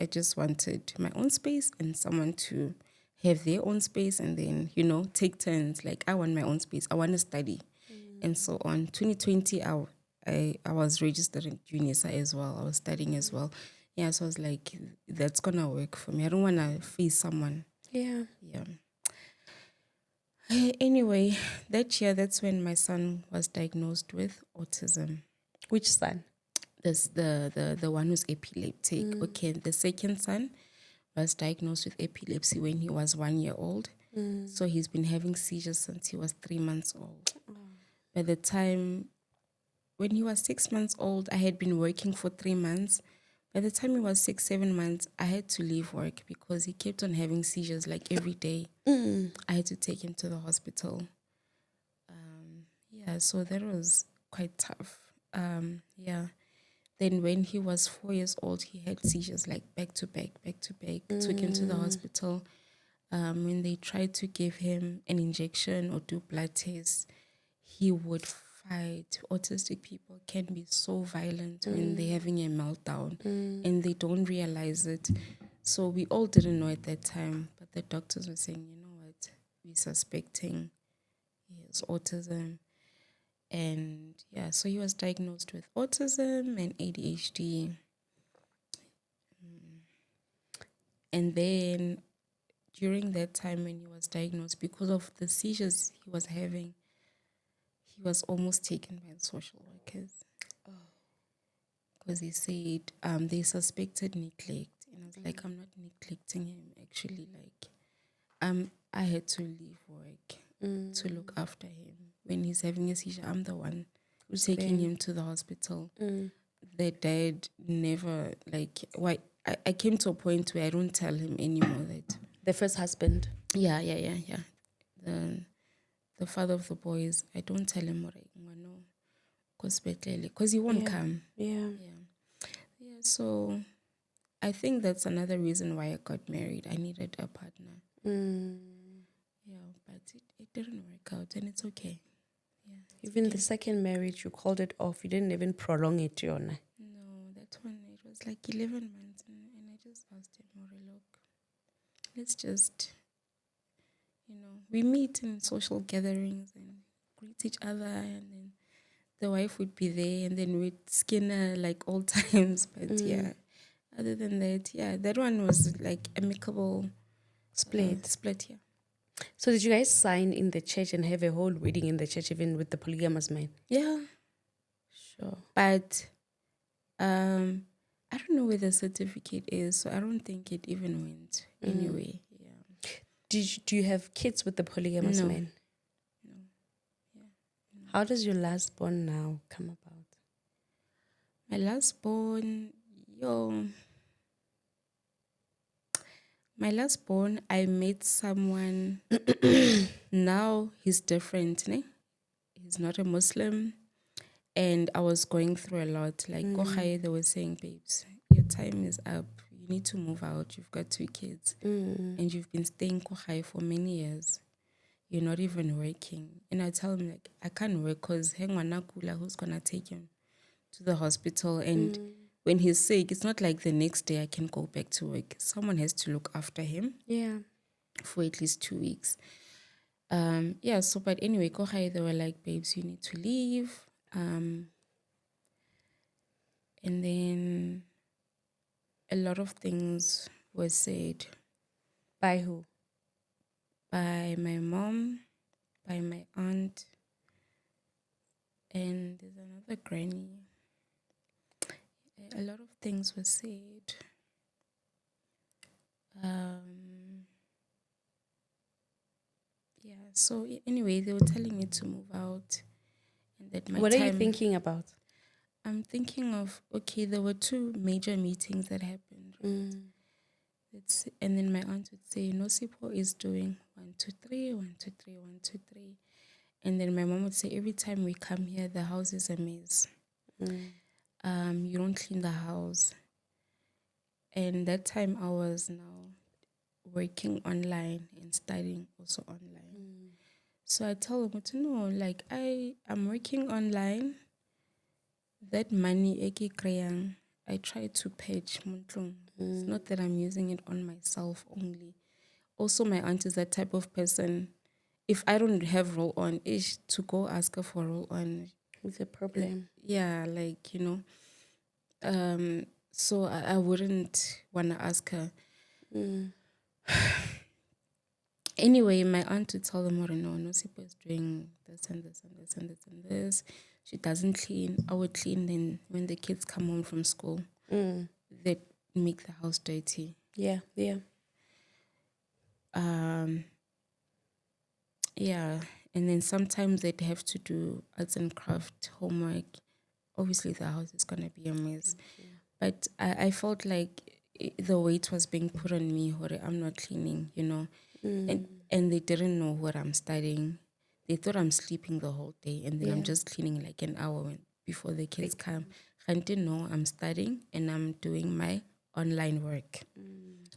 just wanted my own space and someone to have their own space, and then, you know, take turns. Like, I want my own space. I want to study and so on. 2020, I was registered in UNISA as well. I was studying as well. Yeah, so I was like, that's gonna work for me. I don't wanna face someone. Yeah. Yeah. Anyway, that year, that's when my son was diagnosed with autism. Which son? This the one who's epileptic. Okay, the second son was diagnosed with epilepsy when he was 1 year old. So he's been having seizures since he was 3 months old. By the time when he was 6 months old, I had been working for 3 months. By the time he was 6, 7 months, I had to leave work because he kept on having seizures like every day. I had to take him to the hospital. Yeah, so that was quite tough. Yeah. Then when he was 4 years old, he had seizures like back to back, back to back. Took him to the hospital. When they tried to give him an injection or do blood tests, he would fight. Autistic people can be so violent when they're having a meltdown and they don't realize it. So we all didn't know at that time, but the doctors were saying, you know what, we're suspecting he has autism. And yeah, so he was diagnosed with autism and ADHD. And then during that time when he was diagnosed, because of the seizures he was having, he was almost taken by the social workers. Because they said they suspected neglect. And I was like, I'm not neglecting him. Actually, like, I had to leave work to look after him. When he's having a seizure, I'm the one who's taking him to the hospital. The dad never, like, why? I came to a point where I don't tell him anymore that. The first husband. Yeah. The father of the boys, I don't tell him what I know. Because he won't come. Yeah. Yeah, so I think that's another reason why I got married. I needed a partner. Yeah, but it didn't work out, and it's okay. Yeah, Even the second marriage, you called it off. You didn't even prolong it, Yona. no, that one, it was like 11 months, and I just asked him, look, let's just, we meet in social gatherings and greet each other, and then the wife would be there, and then we'd skinner like all times. But yeah, other than that, yeah, that one was like amicable split. Yeah. So did you guys sign in the church and have a whole wedding in the church, even with the polygamous man? Yeah. Sure. But I don't know where the certificate is, so I don't think it even went anyway. Yeah. Do you have kids with the polygamous man? No. Yeah. How does your last born now come about? My last born, my last born, I met someone. Now he's different, ne? He's not a Muslim. And I was going through a lot. Like, they were saying, babes, your time is up. You need to move out. You've got 2 kids. And you've been staying Kohai for many years. You're not even working. And I tell him, like, I can't work because who's going to take him to the hospital? And when he's sick, it's not like the next day I can go back to work. Someone has to look after him. Yeah. For at least 2 weeks. So, but anyway, Kohai, they were like, babes, you need to leave. And then a lot of things were said. By who? By my mom, by my aunt, and there's another granny. A lot of things were said. So anyway, they were telling me to move out. And that my What time, are you thinking about? I'm thinking of, okay, there were 2 major meetings that happened. Right? And then my aunt would say, Nosipho is doing 1, 2, 3, 1, 2, 3, 1, 2, 3. And then my mom would say, every time we come here, the house is a mess. You don't clean the house. And that time I was now working online and studying also online. So I tell them, no, like I'm working online. That money eki kreyang, I try to page muntlung. It's not that I'm using it on myself only. Also, my aunt is that type of person. If I don't have roll on, to go ask her for roll on, It's a problem. Yeah, like, so I wouldn't want to ask her. Mm. Anyway, my aunt would tell them, oh, no, Nosipho is doing this and this and this and this and this. She doesn't clean. I would clean. Then when the kids come home from school, they make the house dirty. Yeah, yeah. Yeah, and then sometimes they'd have to do arts and craft homework. Obviously, the house is gonna be a mess. But I felt like the weight was being put on me. Hore, I'm not cleaning, and they didn't know what I'm studying. They thought I'm sleeping the whole day, and then I'm just cleaning like an hour before the kids come. I didn't know I'm studying and I'm doing my online work,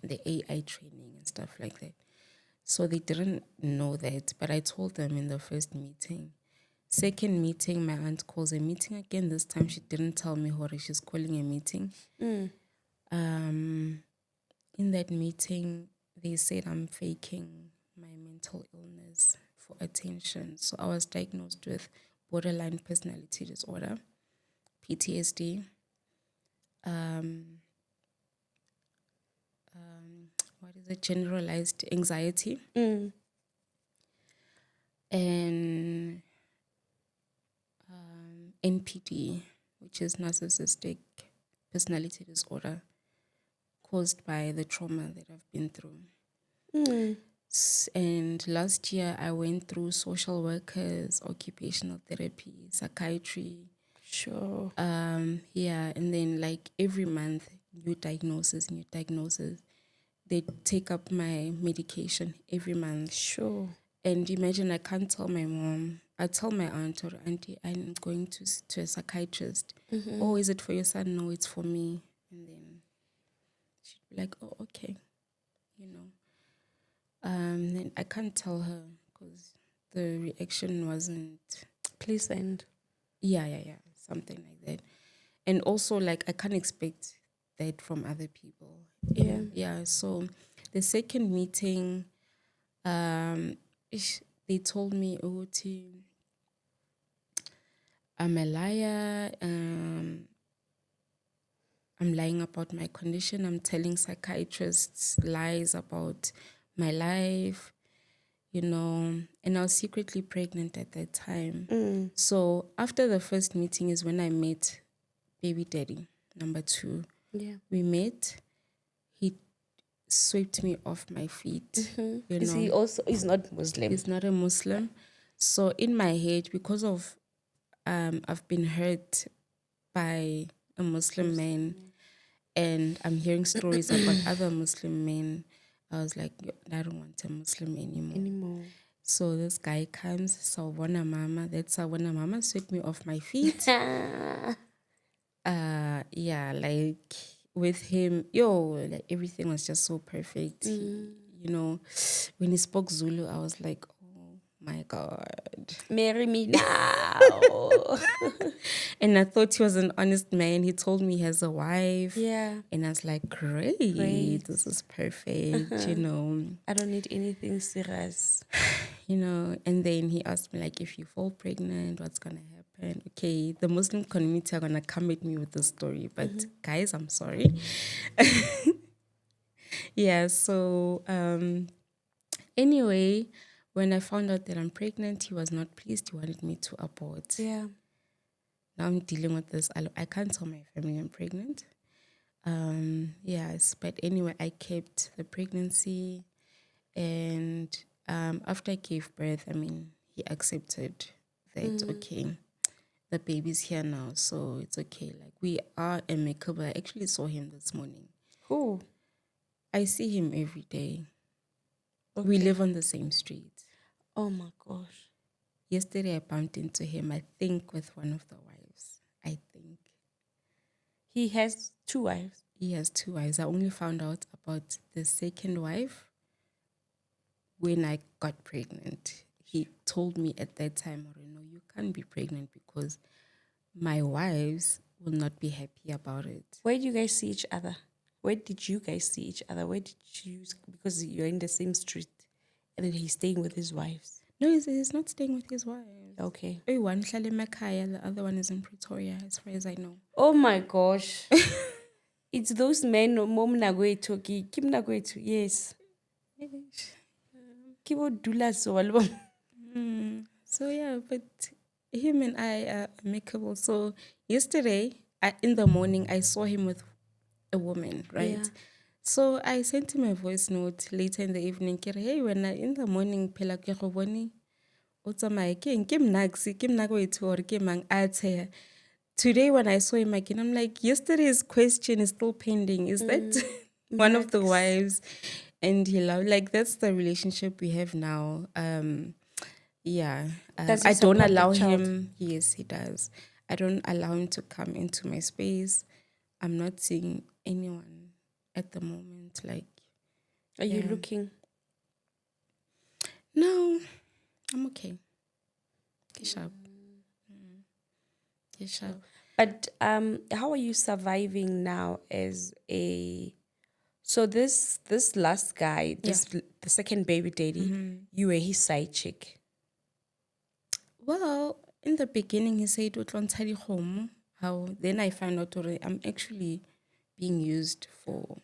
the AI training and stuff like that. So they didn't know that, but I told them in the first meeting. Second meeting, my aunt calls a meeting again. This time she didn't tell me what she's calling a meeting. In that meeting, they said I'm faking my mental illness for attention. So I was diagnosed with borderline personality disorder, PTSD, what is it, generalized anxiety, and NPD, which is narcissistic personality disorder caused by the trauma that I've been through. And last year I went through social workers, occupational therapy, psychiatry. Sure. Yeah, and then like every month, new diagnosis. They take up my medication every month. Sure. And imagine I can't tell my mom. I tell my aunt or auntie I'm going to a psychiatrist. Oh, is it for your son? No, it's for me. And then she'd be like, oh, okay, Then I can't tell her because the reaction wasn't Pleasant. yeah, something like that. And also, like, I can't expect that from other people. Yeah. Yeah. So the second meeting, they told me, oh, I'm a liar. I'm lying about my condition. I'm telling psychiatrists lies about my life, and I was secretly pregnant at that time. So after the first meeting is when I met baby daddy, number 2. Yeah. We met. He swept me off my feet. Is he also, he's not Muslim? He's not a Muslim. So in my head, because of I've been hurt by a Muslim man, and I'm hearing stories about other Muslim men, I was like, I don't want a Muslim anymore. So this guy comes, Sawubona Mama. That's Sawubona Mama swept me off my feet. Yeah, like with him, like everything was just so perfect. When he spoke Zulu, I was like, oh my God. Marry me now. And I thought he was an honest man. He told me he has a wife. Yeah. And I was like, great. This is perfect, I don't need anything serious. And then he asked me, like, if you fall pregnant, what's going to happen? Okay, the Muslim community are going to come at me with the story, but guys, I'm sorry. Yeah, so anyway, when I found out that I'm pregnant, he was not pleased. He wanted me to abort. Yeah. Now I'm dealing with this. I can't tell my family I'm pregnant. Yes, but anyway, I kept the pregnancy, and after I gave birth, he accepted that, okay, the baby's here now, so it's okay. Like, we are amicable. I actually saw him this morning. Who? I see him every day. Okay. We live on the same street. Oh my gosh. Yesterday I bumped into him, I think with one of the wives. I think. He has 2 wives? He has 2 wives. I only found out about the second wife when I got pregnant. He told me at that time, no, you can't be pregnant because my wives will not be happy about it. Where do you guys see each other? Where did you guys see each other? Where did you, because you're in the same street and then he's staying with his wives? No, he's not staying with his wife. Okay. Oh, one uhlala emakhaya, the other one is in Pretoria, as far as I know. Oh my gosh. It's those men, mom nagwethu, kim nagwethu, yes. Kibo dula so albo. So yeah, but him and I are amicable. So yesterday, in the morning, I saw him with a woman, right? Yeah. So I sent him a voice note later in the evening. Ke re, hey, when in the morning, phela ke go bone o tsamaye ke mnaxi ke mnakwethu or ke mang a tsheya. Today when I saw him again, I'm like, yesterday's question is still pending. Is that one of the Max. wives? And he loved, like, that's the relationship we have now. Yeah. Does he I don't support the allow child? him. Yes, he does. I don't allow him to come into my space. I'm not seeing anyone at the moment. Like, Are you yeah. looking? No, I'm okay. Get sharp. Get sharp. But how are you surviving now as a so this last guy, the second baby daddy, you were his side chick. Well, in the beginning, he said, "Utlontsha home." How then I found out I'm actually being used for,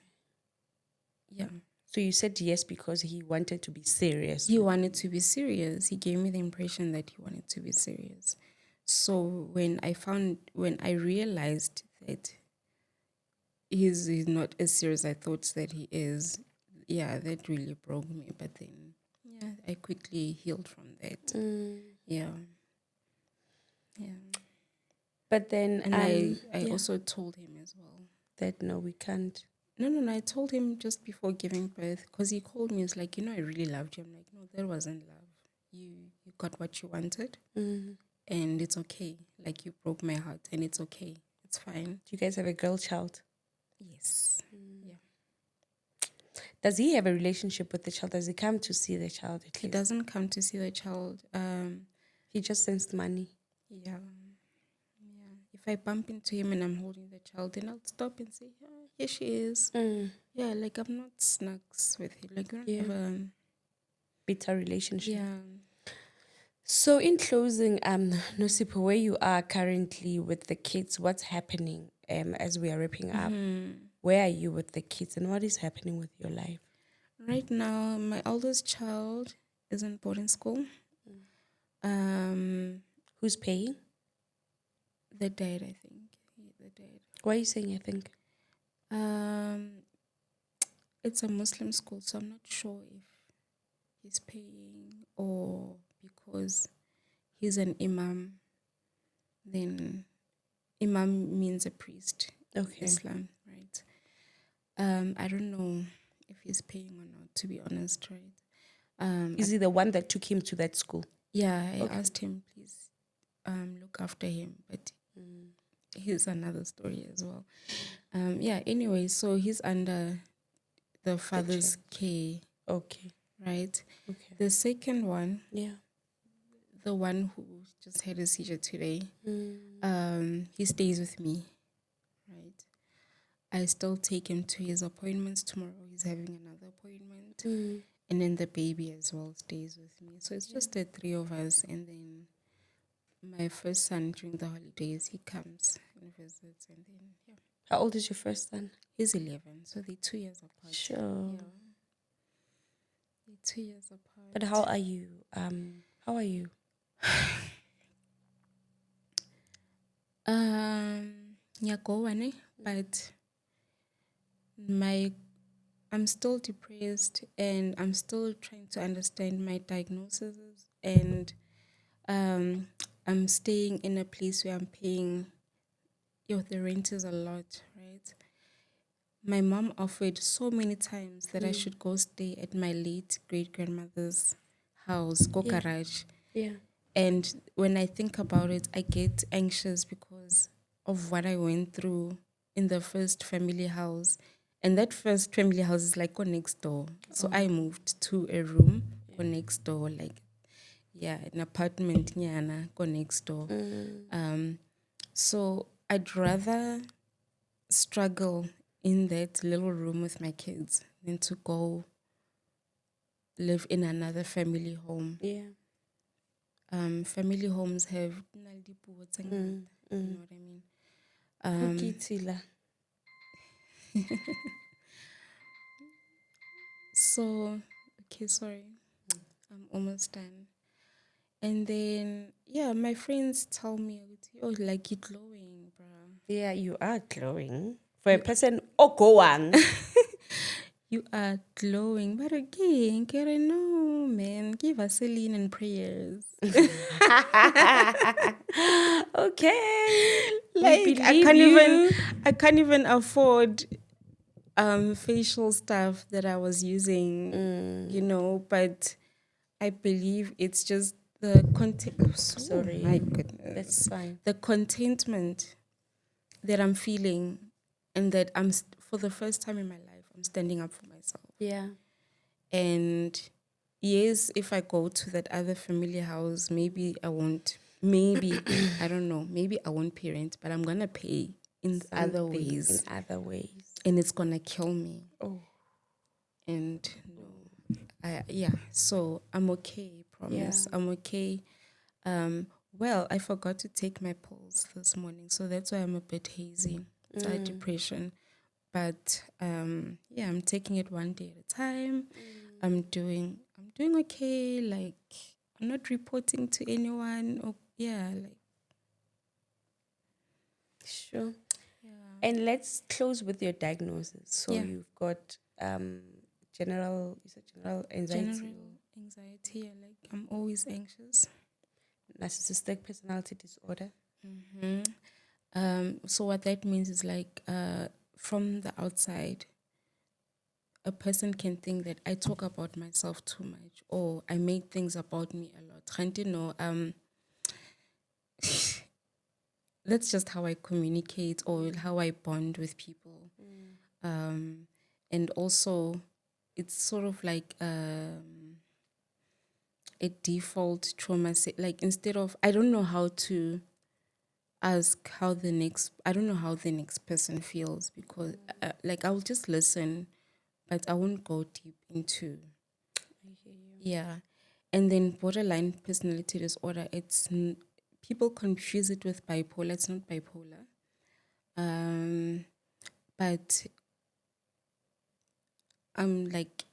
yeah. So you said yes because he wanted to be serious. He wanted to be serious. He gave me the impression that he wanted to be serious. So when I realized that he's not as serious as I thought that he is, yeah, that really broke me. But then, yeah, I quickly healed from that. Yeah. Yeah. But then And I also told him as well. that no, we can't. No. I told him just before giving birth, because he called me. He's like, I really loved you. I'm like, no, that wasn't love. You got what you wanted, and it's okay. Like, you broke my heart, and it's okay. It's fine. Do you guys have a girl child? Yes. Yeah. Does he have a relationship with the child? Does he come to see the child? He doesn't come to see the child. He just sends money. Yeah. Yeah. If I bump into him and I'm holding the child, then I'll stop and say, yeah, here she is. Yeah, like, I'm not snacks with him. Like, we don't have a bitter relationship. Yeah. So in closing, Nosipho, where you are currently with the kids, what's happening as we are wrapping up? Where are you with the kids and what is happening with your life? Right now, my oldest child is in boarding school. Who's paying? The dad, I think. The dad. Why are you saying I think? It's a Muslim school, so I'm not sure if he's paying or because he's an imam. Then imam means a priest in Islam, right? I don't know if he's paying or not, to be honest, right? Is he the one that took him to that school? Yeah, I asked him, please look after him, but he's another story as well. Yeah, anyway, so he's under the father's care. Okay. Right? Okay. The second one, yeah, the one who just had a seizure today, he stays with me, right? I still take him to his appointments. Tomorrow he's having another appointment. And then the baby as well stays with me. So it's just the three of us. And then my first son during the holidays, he comes and visits. And then, yeah. How old is your first son? He's 11. So they're 2 years apart. Sure. Yeah. They're 2 years apart. But how are you? How are you? But I'm still depressed and I'm still trying to understand my diagnosis, and I'm staying in a place where I'm paying, the rent is a lot, right? My mom offered so many times that I should go stay at my late great grandmother's house, go garage. Yeah. And when I think about it, I get anxious because of what I went through in the first family house. And that first family house is like go next door. So I moved to a room, go next door, like, an apartment, go next door. So I'd rather struggle in that little room with my kids than to go live in another family home. Yeah. family homes have you know what I mean. Ukithila. So okay, sorry, I'm almost done. And then yeah, my friends tell me, oh, like you're glowing, bruh. Yeah, you are glowing. For a person, going. You are glowing, but again, Karen, no, man, give Vaseline and prayers. Okay. We Like believe you. I can't even afford facial stuff that I was using, you know, but I believe it's just the content. Oh, Sorry. my That's goodness. fine. The contentment that I'm feeling, and that for the first time in my life, I'm standing up for myself. Yeah. And yes, if I go to that other family house, maybe I won't, maybe, I don't know, maybe I won't parent, but I'm going to pay in other ways. In other ways. And it's going to kill me. Oh. And no, yeah, so I'm okay, promise. Yeah. I'm okay. Well, I forgot to take my pulse this morning, so that's why I'm a bit hazy. Depression. But yeah, I'm taking it one day at a time. I'm doing okay. Like I'm not reporting to anyone. Or yeah, like Sure. yeah, And let's close with your diagnosis. So yeah. you've got general anxiety, General anxiety. Yeah, like I'm always anxious. narcissistic personality disorder. So what that means is like from the outside, a person can think that I talk about myself too much or I make things about me a lot. Can't you know? That's just how I communicate or how I bond with people. And also, it's sort of like a default trauma. Like instead of, I don't know how to ask I don't know how the next person feels because like I'll just listen, but I won't go deep into. I hear you. Yeah. And then borderline personality disorder, people confuse it with bipolar. It's not bipolar. But I'm like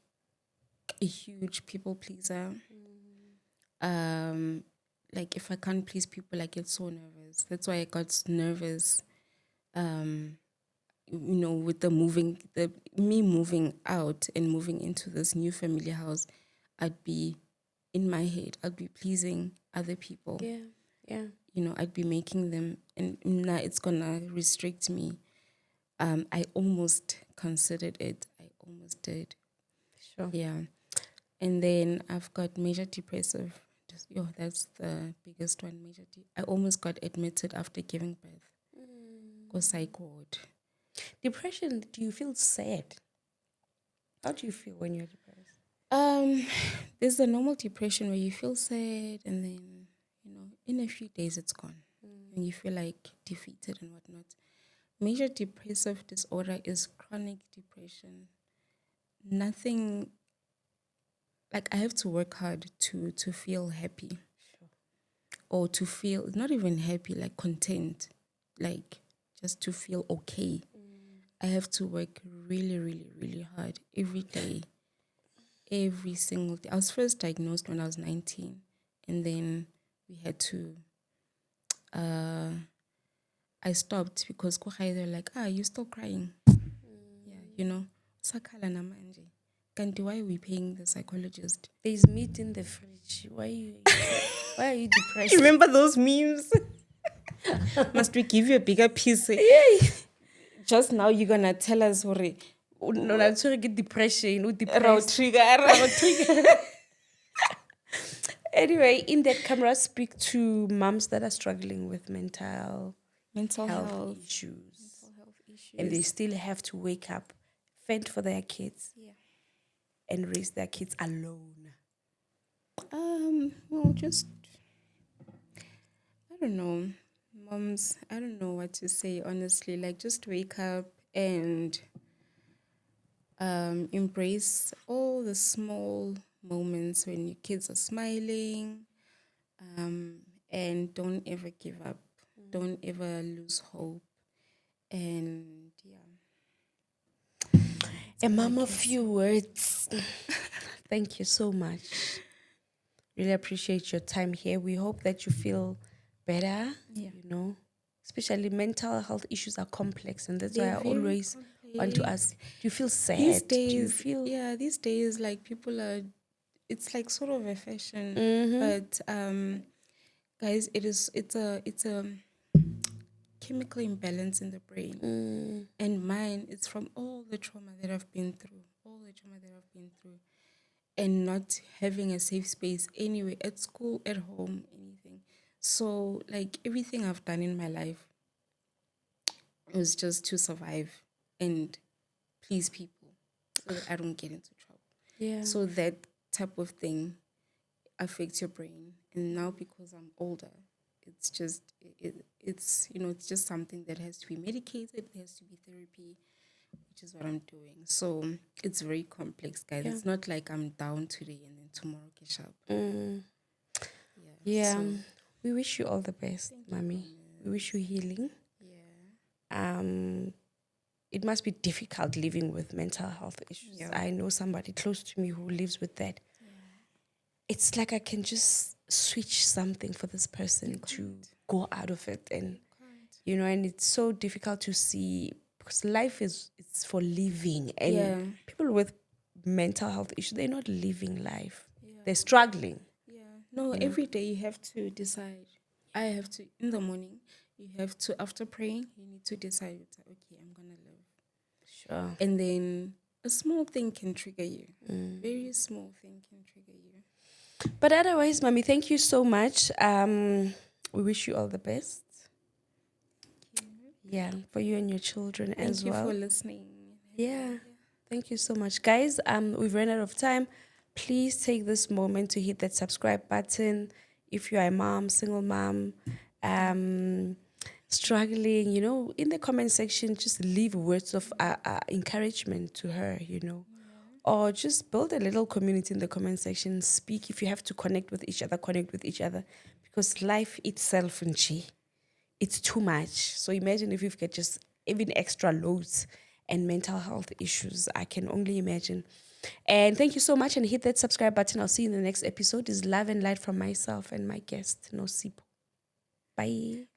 a huge people pleaser. Like if I can't please people, I get so nervous. That's why I got nervous. You know, with me moving out and moving into this new family house, I'd be in my head. I'd be pleasing other people. Yeah. Yeah. You know, I'd be making them, and now it's gonna restrict me. I almost considered it. I almost did. Sure. Yeah. And then I've got major depressive. That's the biggest one. I almost got admitted after giving birth. Because I got Depression, do you feel sad? How do you feel when you're depressed? There's the normal depression where you feel sad and then, you know, in a few days it's gone. And you feel like defeated and whatnot. Major depressive disorder is chronic depression. Nothing, like I have to work hard to feel happy. Sure. Or to feel not even happy, like content, like just to feel okay. I have to work really, really, really hard every day, every single day. I was first diagnosed when I was 19, and then we had to. I stopped because they were like, you're still crying. Yeah, you know, sakhala namanje. Kanti why are we paying the psychologist? There's meat in the fridge. Why are you depressed? You remember those memes? Must we give you a bigger piece? Just now you're gonna tell us what No, that's where I get depression. raw Depressed. trigger. Anyway, in that camera, speak to moms that are struggling with mental health issues. And they still have to wake up, fend for their kids, and raise their kids alone. Well, just I don't know, moms. I don't know what to say honestly. Like, just wake up and embrace all the small moments when your kids are smiling, And don't ever give up. Don't ever lose hope. And yeah, A all I mom of can few say. words. Thank you so much. Really appreciate your time here. We hope that you feel better, Yeah. especially mental health issues are complex. And that's why They're I very always want to ask, complex. do you feel These sad? Do you days, feel. yeah, these days, like people are, it's like sort of a fashion, Mm-hmm. but guys, it's a chemical imbalance in the brain, Mm, and mine it's from all the trauma that I've been through, and not having a safe space anywhere at school, at home, anything. So like everything I've done in my life was just to survive and please people so that I don't get into trouble. yeah. So that type of thing affects your brain. And now because I'm older, it's just it's just something that has to be medicated. There has to be therapy, which is what I'm doing. So it's very complex, guys. Yeah. It's not like I'm down today and then tomorrow cash up. Mm, Yeah. yeah. So We wish you all the best, thank you, mommy. We wish you promise. healing. Yeah. Um, it must be difficult living with mental health issues. Yeah. I know somebody close to me who lives with that. Yeah. It's like I can just switch something for this You person to can't. go out of it, and You can't. and it's so difficult to see because life is it's for living, and Yeah. people with mental health issues, they're not living life, Yeah. they're struggling. Yeah. No, you know every day you have to decide. I have to in the morning. You have to after praying. You need to decide. Okay, I'm gonna live. Sure. And then a small thing can trigger you. Very small thing can trigger you. But otherwise, mommy, thank you so much. We wish you all the best. Yeah, for you and your children as Thank you for well. listening. Yeah. Thank you so much, guys. We've run out of time. Please take this moment to hit that subscribe button. If you are a mom, single mom, um, struggling, in the comment section, just leave words of encouragement to her, or just build a little community in the comment section. Speak if you have to connect with each other, because life itself, it's too much. So imagine if you've got just even extra loads and mental health issues. I can only imagine. And thank you so much, and hit that subscribe button. I'll see you in the next episode. Is love and light from myself and my guest, Nosipho. Bye.